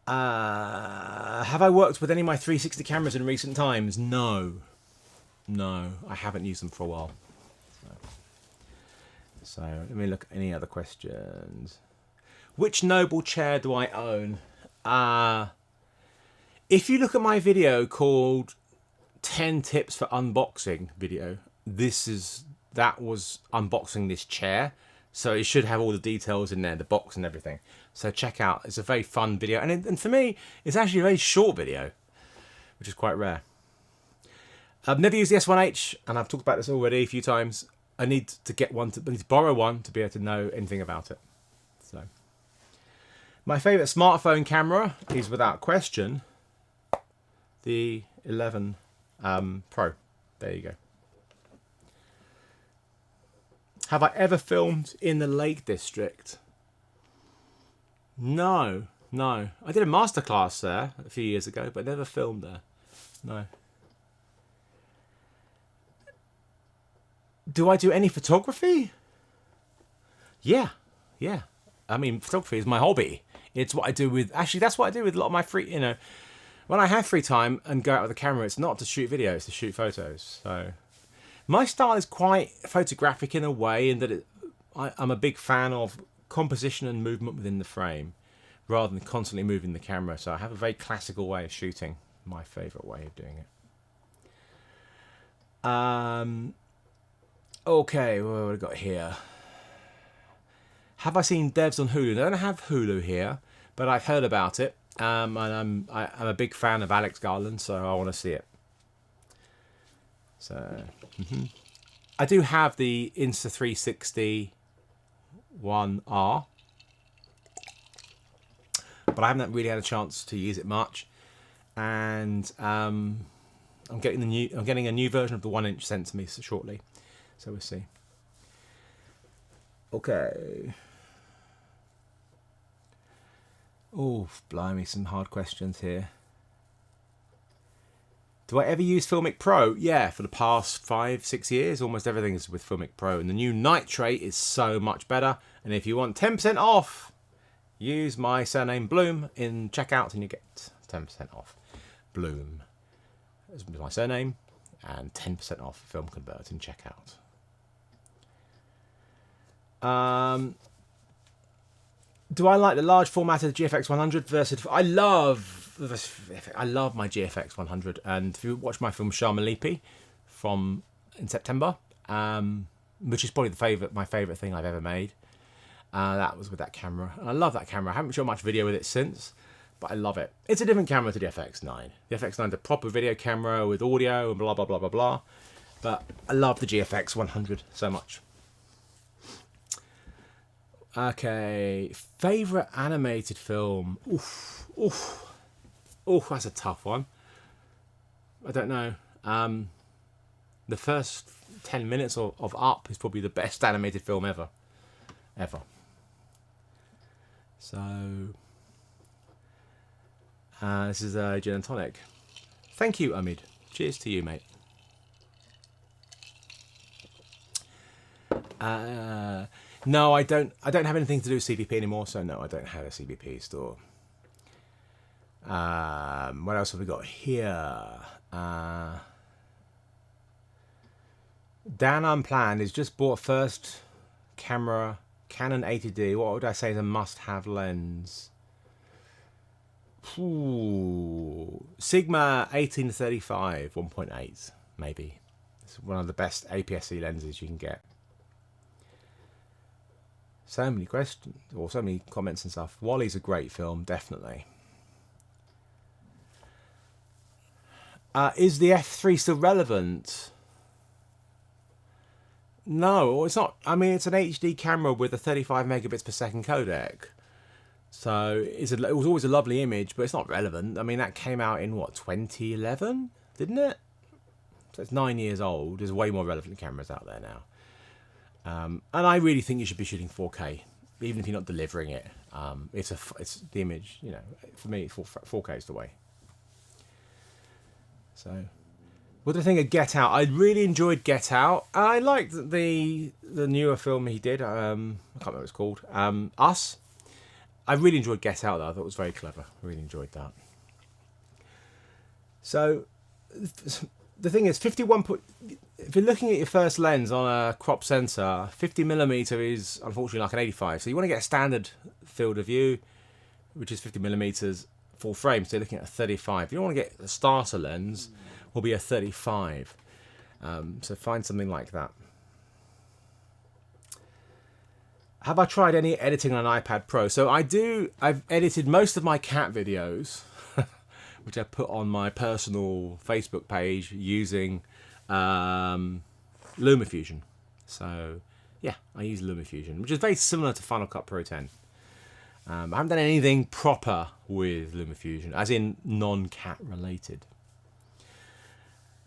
Have I worked with any of my 360 cameras in recent times? No. No, I haven't used them for a while. So let me look at any other questions. Which Noble chair do I own? If you look at my video called 10 tips for unboxing video, that was unboxing this chair. So it should have all the details in there, the box and everything. So check out, it's a very fun video. And for me, it's actually a very short video, which is quite rare. I've never used the S1H, and I've talked about this already a few times. I need to borrow one to be able to know anything about it. So, my favourite smartphone camera is without question the 11 Pro. There you go. Have I ever filmed in the Lake District? No. I did a masterclass there a few years ago, but never filmed there. No. Do I do any photography? Yeah. I mean, photography is my hobby. It's what I do with... Actually, that's what I do with a lot of my free... when I have free time and go out with a camera, it's not to shoot videos, it's to shoot photos. So... My style is quite photographic in a way, in that I'm a big fan of composition and movement within the frame, rather than constantly moving the camera. So I have a very classical way of shooting, my favourite way of doing it. Okay, what have we got here? Have I seen Devs on Hulu? I don't have Hulu here, but I've heard about it, and I'm a big fan of Alex Garland, so I want to see it. So, I do have the Insta360 1R, but I haven't really had a chance to use it much. And I'm getting a new version of the 1-inch sent to me shortly, so we'll see. Okay. Oh, blimey, some hard questions here. Do I ever use Filmic Pro? Yeah, for the past 5-6 years, almost everything is with Filmic Pro. And the new nitrate is so much better. And if you want 10% off, use my surname Bloom in checkout and you get 10% off. Bloom is my surname and 10% off Film Convert in checkout. Do I like the large formatted GFX 100 versus... I love my GFX 100, and if you watch my film Sharmalipi in September, which is probably my favourite thing I've ever made, that was with that camera. And I love that camera. I haven't shot much video with it since, but I love it. It's a different camera to the FX9. The FX9 is a proper video camera with audio and blah, blah, blah, blah, blah. But I love the GFX 100 so much. Okay, favourite animated film. Oof, that's a tough one. I don't know. The first 10 minutes of Up is probably the best animated film ever. So, this is a gin and tonic. Thank you, Umid. Cheers to you, mate. No, I don't have anything to do with CBP anymore, so no, I don't have a CBP store. What else have we got here? Dan Unplanned has just bought first camera, Canon 80D. What would I say is a must-have lens? Ooh, Sigma 1835 1.8, maybe. It's one of the best APS-C lenses you can get. So many questions, or so many comments and stuff. WALL-E's a great film, definitely. Is the F3 still relevant? No, it's not. I mean, it's an HD camera with a 35 megabits per second codec. So it was always a lovely image, but it's not relevant. I mean, that came out in, what, 2011? Didn't it? so it's 9 years old. There's way more relevant cameras out there now. And I really think you should be shooting 4K, even if you're not delivering it. It's the image, you know. For me, 4K is the way. So, what do I think of Get Out? I really enjoyed Get Out. I liked the newer film he did. I can't remember what it's called. Us. I really enjoyed Get Out, though. I thought it was very clever. I really enjoyed that. So, the thing is, 51. If you're looking at your first lens on a crop sensor, 50mm is unfortunately like an 85. So you want to get a standard field of view, which is 50mm full frame. So you're looking at a 35. If you don't want to get a starter lens, will be a 35. So find something like that. Have I tried any editing on an iPad Pro? So I do. I've edited most of my cat videos, which I put on my personal Facebook page using LumaFusion. So yeah, I use LumaFusion, which is very similar to Final Cut Pro 10. I haven't done anything proper with LumaFusion, as in non-cat related.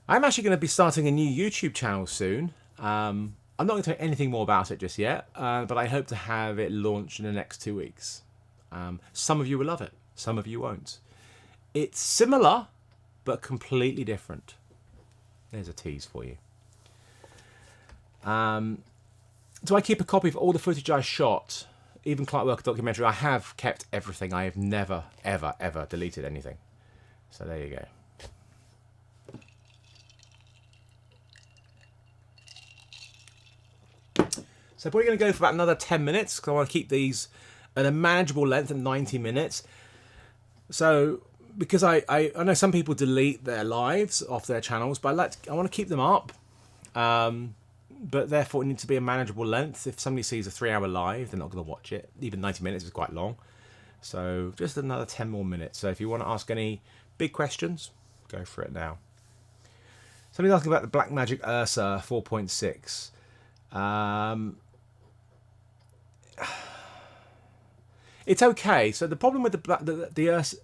I'm actually going to be starting a new YouTube channel soon. I'm not going to tell you anything more about it just yet, but I hope to have it launched in the next 2 weeks. Some of you will love it, some of you won't. It's similar, but completely different. There's a tease for you. Do I keep a copy of all the footage I shot? Even Clark Worker documentary, I have kept everything. I have never, ever, ever deleted anything. So there you go. So probably going to go for about another 10 minutes because I want to keep these at a manageable length of 90 minutes. So because I know some people delete their lives off their channels, but I want to keep them up. But therefore it needs to be a manageable length. If somebody sees a 3-hour live, they're not going to watch it. Even 90 minutes is quite long. So just another 10 more minutes. So if you want to ask any big questions, go for it now. Somebody's asking about the Blackmagic Ursa 4.6. It's okay. So the problem with the Ursa,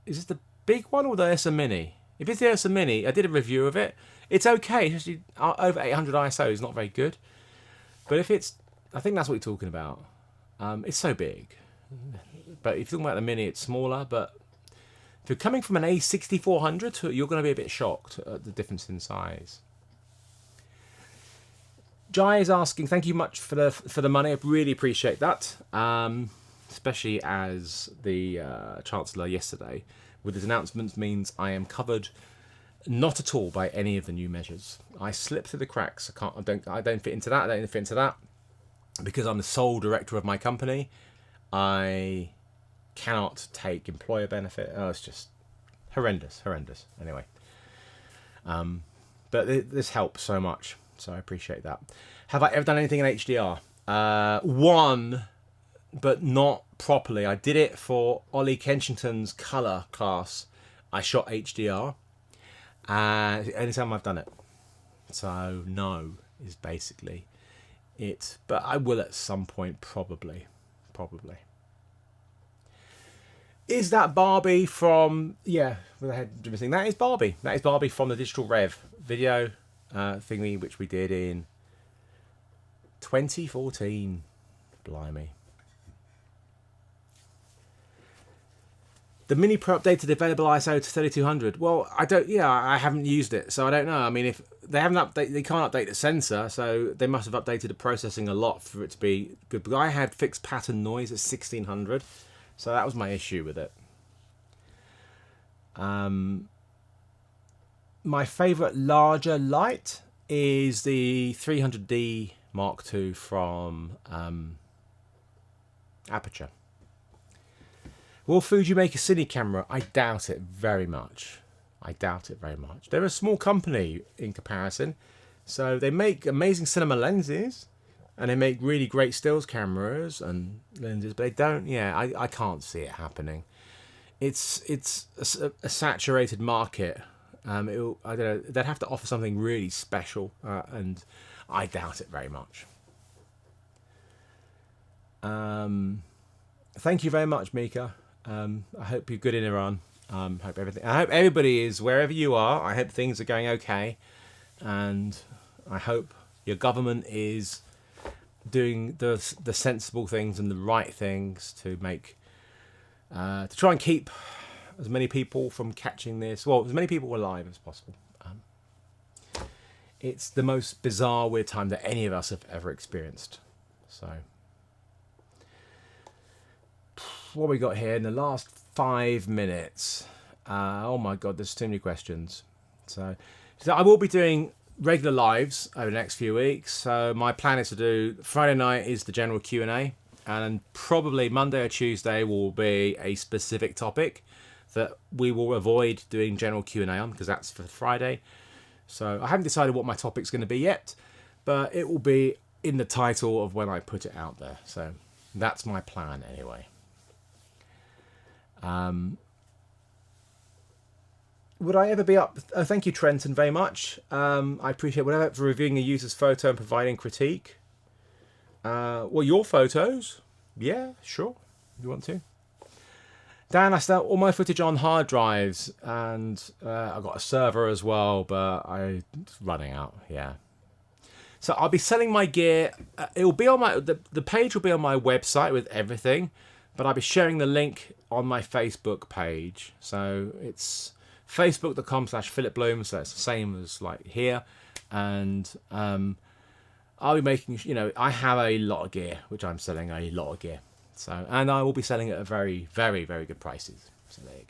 is this the big one or the Ursa Mini? If it's the Ursa Mini, I did a review of it. It's okay. It's actually over 800 ISO is not very good. But if it's, I think that's what you're talking about. It's so big. But if you're talking about the Mini, it's smaller. But if you're coming from an A6400 to, you're going to be a bit shocked at the difference in size. Jai is asking, thank you much for the money. I really appreciate that. Especially as the Chancellor yesterday with his announcements means I am covered not at all by any of the new measures. I slip through the cracks. I don't fit into that. I don't fit into that because I'm the sole director of my company. I cannot take employer benefit. Oh, it's just horrendous. Anyway, but this helps so much. So I appreciate that. Have I ever done anything in HDR? One, but not properly. I did it for Ollie Kensington's colour class. I shot HDR. Anytime I've done it. So no is basically it. But I will at some point, probably. Is that Barbie from, yeah, with the head thing? That is Barbie. That is Barbie from the Digital Rev video thingy, which we did in 2014. Blimey. The Mini Pro updated available ISO to 3200. Well, I haven't used it, so I don't know. I mean, if they haven't updated, they can't update the sensor, so they must have updated the processing a lot for it to be good. But I had fixed pattern noise at 1600, so that was my issue with it. My favourite larger light is the 300D Mark II from Aperture. Will Fuji make a cine camera? I doubt it very much. They're a small company in comparison. So they make amazing cinema lenses and they make really great stills cameras and lenses, but they don't, I can't see it happening. It's a saturated market. I don't know, they'd have to offer something really special and I doubt it very much. Thank you very much, Mika. I hope you're good in Iran. I hope everybody is, wherever you are, I hope things are going okay, and I hope your government is doing the sensible things and the right things to make to try and keep as many people from catching this, well, as many people alive as possible. It's the most bizarre, weird time that any of us have ever experienced. So, what we got here in the last 5 minutes? Oh my God, there's too many questions. So I will be doing regular lives over the next few weeks. So my plan is to do Friday night is the general Q&A, and probably Monday or Tuesday will be a specific topic that we will avoid doing general Q&A on, because that's for Friday. So I haven't decided what my topic's going to be yet, but it will be in the title of when I put it out there. So that's my plan anyway. Would I ever be up? Oh, thank you, Trenton, very much. I appreciate whatever for reviewing a user's photo and providing critique. Well, your photos, yeah, sure, if you want to. Dan, I still all my footage on hard drives, and I've got a server as well, but it's running out. Yeah. So I'll be selling my gear. It will be on my the page will be on my website with everything, but I'll be sharing the link on my Facebook page. So it's facebook.com/PhilipBloom. So it's the same as like here, and I'll be making. I have a lot of gear, which I'm selling a lot of gear. So, and I will be selling it at very, very, very good prices. So there you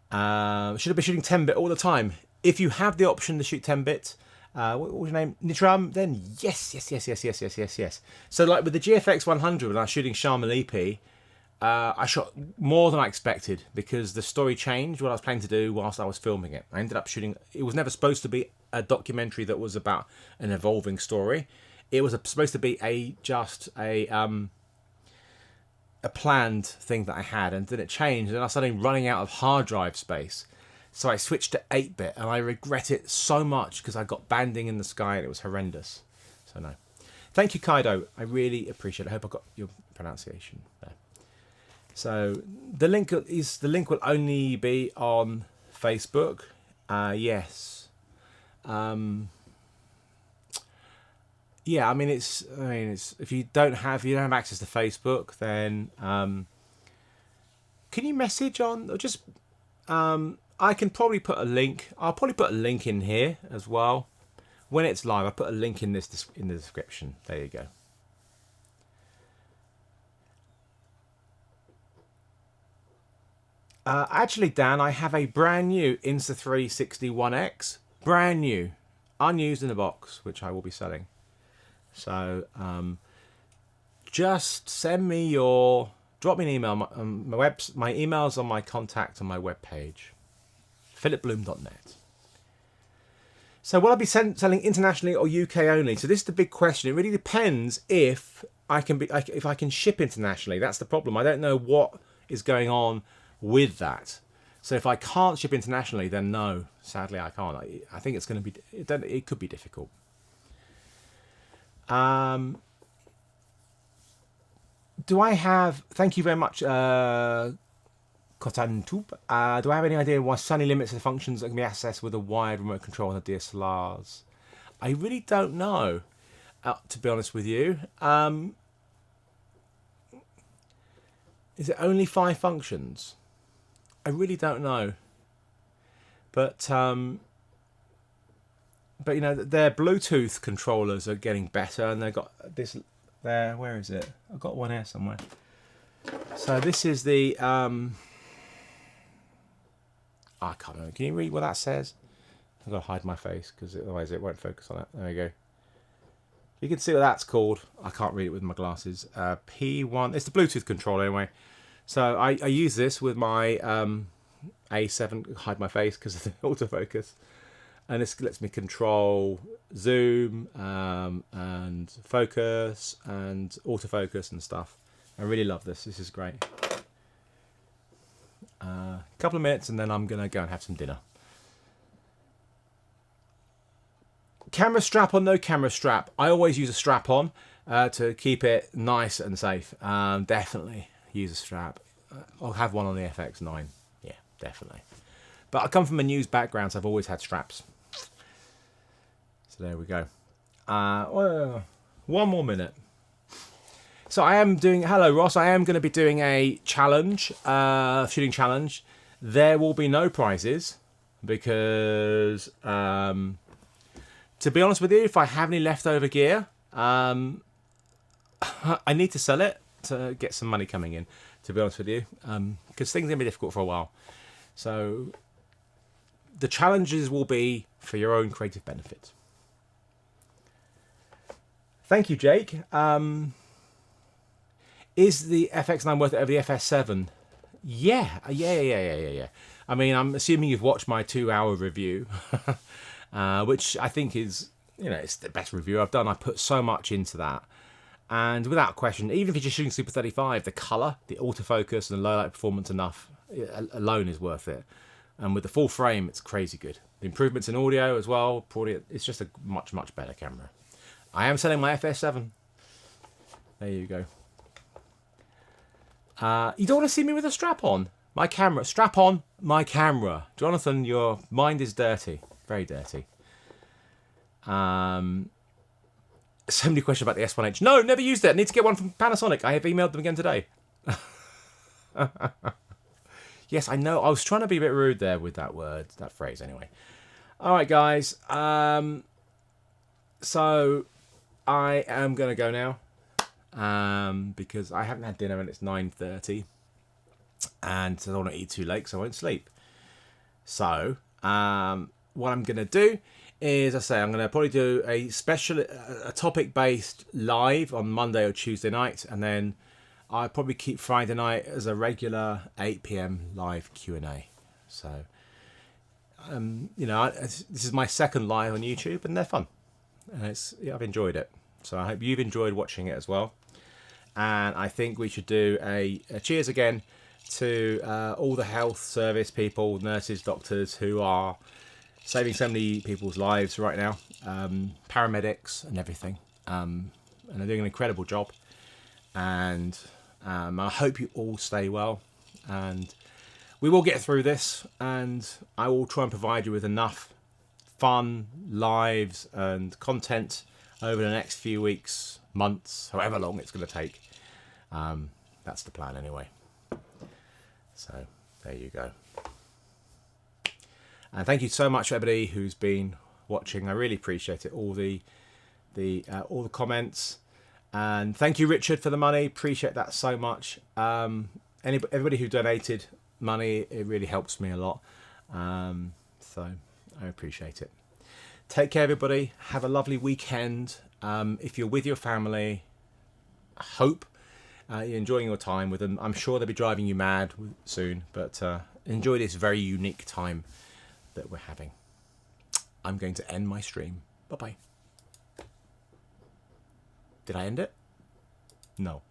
go. Should I be shooting 10-bit all the time? If you have the option to shoot 10-bit, what was your name? Nitram? Then yes. So like with the GFX 100, when I was shooting Sharmalipi, I shot more than I expected because the story changed what I was planning to do whilst I was filming it. I ended up shooting. It was never supposed to be a documentary that was about an evolving story. It was supposed to be a planned thing that I had, and then it changed, and I started running out of hard drive space. So I switched to 8-bit, and I regret it so much because I got banding in the sky, and it was horrendous. So no. Thank you, Kaido. I really appreciate it. I hope I got your pronunciation there. So the link will only be on Facebook. Yes. Yeah, I mean it's if you don't have access to Facebook, then can you message on, or just I can probably put a link. I'll probably put a link in here as well when it's live. I'll put a link in the description. There you go. Actually, Dan, I have a brand new Insta360 One X, brand new, unused in the box, which I will be selling. So just drop me an email. My email's on my contact on my webpage, philipbloom.net. So will I be selling internationally or UK only? So this is the big question. It really depends if I can ship internationally. That's the problem. I don't know what is going on with that. So if I can't ship internationally, then no, sadly I can't. I think it's going to be. It could be difficult. Do I have? Thank you very much, Kotantup. Do I have any idea why Sony limits the functions that can be accessed with a wired remote control on the DSLRs? I really don't know, to be honest with you. Is it only 5 functions? I really don't know. But their Bluetooth controllers are getting better, and they've got this there. Where is it? I've got one here somewhere. So this is the I can't remember. Can you read what that says? I've got to hide my face because otherwise it won't focus on it. There we go. You can see what that's called. I can't read it with my glasses. P1. It's the Bluetooth controller anyway. So I use this with my A7. Hide my face because of the autofocus. And this lets me control zoom and focus and autofocus and stuff. I really love this. This is great. A couple of minutes and then I'm going to go and have some dinner. Camera strap or no camera strap? I always use a strap on to keep it nice and safe. Definitely use a strap. I'll have one on the FX9. Yeah, definitely. But I come from a news background, so I've always had straps. So there we go. Well, one more minute. So I am doing, hello Ross, I am going to be doing a challenge, shooting challenge. There will be no prizes because, to be honest with you, if I have any leftover gear, I need to sell it to get some money coming in, to be honest with you, because things are going to be difficult for a while. So the challenges will be for your own creative benefit. Thank you, Jake. Is the FX9 worth it over the FS7? Yeah. I mean, I'm assuming you've watched my 2-hour review, which I think is, it's the best review I've done. I put so much into that. And without question, even if you're just shooting Super 35, the colour, the autofocus, and the low light performance alone is worth it. And with the full frame, it's crazy good. The improvements in audio as well, it's just a much, much better camera. I am selling my FS7. There you go. You don't want to see me with a strap on? My camera. Strap on my camera. Jonathan, your mind is dirty. Very dirty. So many questions about the S1H. No, never used it. I need to get one from Panasonic. I have emailed them again today. Yes, I know. I was trying to be a bit rude there with that phrase anyway. All right, guys. So I am going to go now. Because I haven't had dinner and it's 9:30 and I don't want to eat too late because I won't sleep. So what I'm going to do is, I'm going to probably do a topic based live on Monday or Tuesday night, and then I'll probably keep Friday night as a regular 8 p.m. live Q&A. So this is my second live on YouTube and they're fun, and I've enjoyed it. So I hope you've enjoyed watching it as well. And I think we should do a cheers again to all the health service people, nurses, doctors who are saving so many people's lives right now, paramedics and everything. And they're doing an incredible job. And I hope you all stay well. And we will get through this. And I will try and provide you with enough fun lives and content over the next few weeks, months, however long it's going to take. That's the plan anyway. So there you go. And thank you so much, everybody who's been watching. I really appreciate it. All the comments, and thank you, Richard, for the money. Appreciate that so much. Everybody who donated money, it really helps me a lot. So I appreciate it. Take care, everybody. Have a lovely weekend. If you're with your family, I hope you're enjoying your time with them. I'm sure they'll be driving you mad soon, but enjoy this very unique time that we're having. I'm going to end my stream. Bye-bye. Did I end it? No.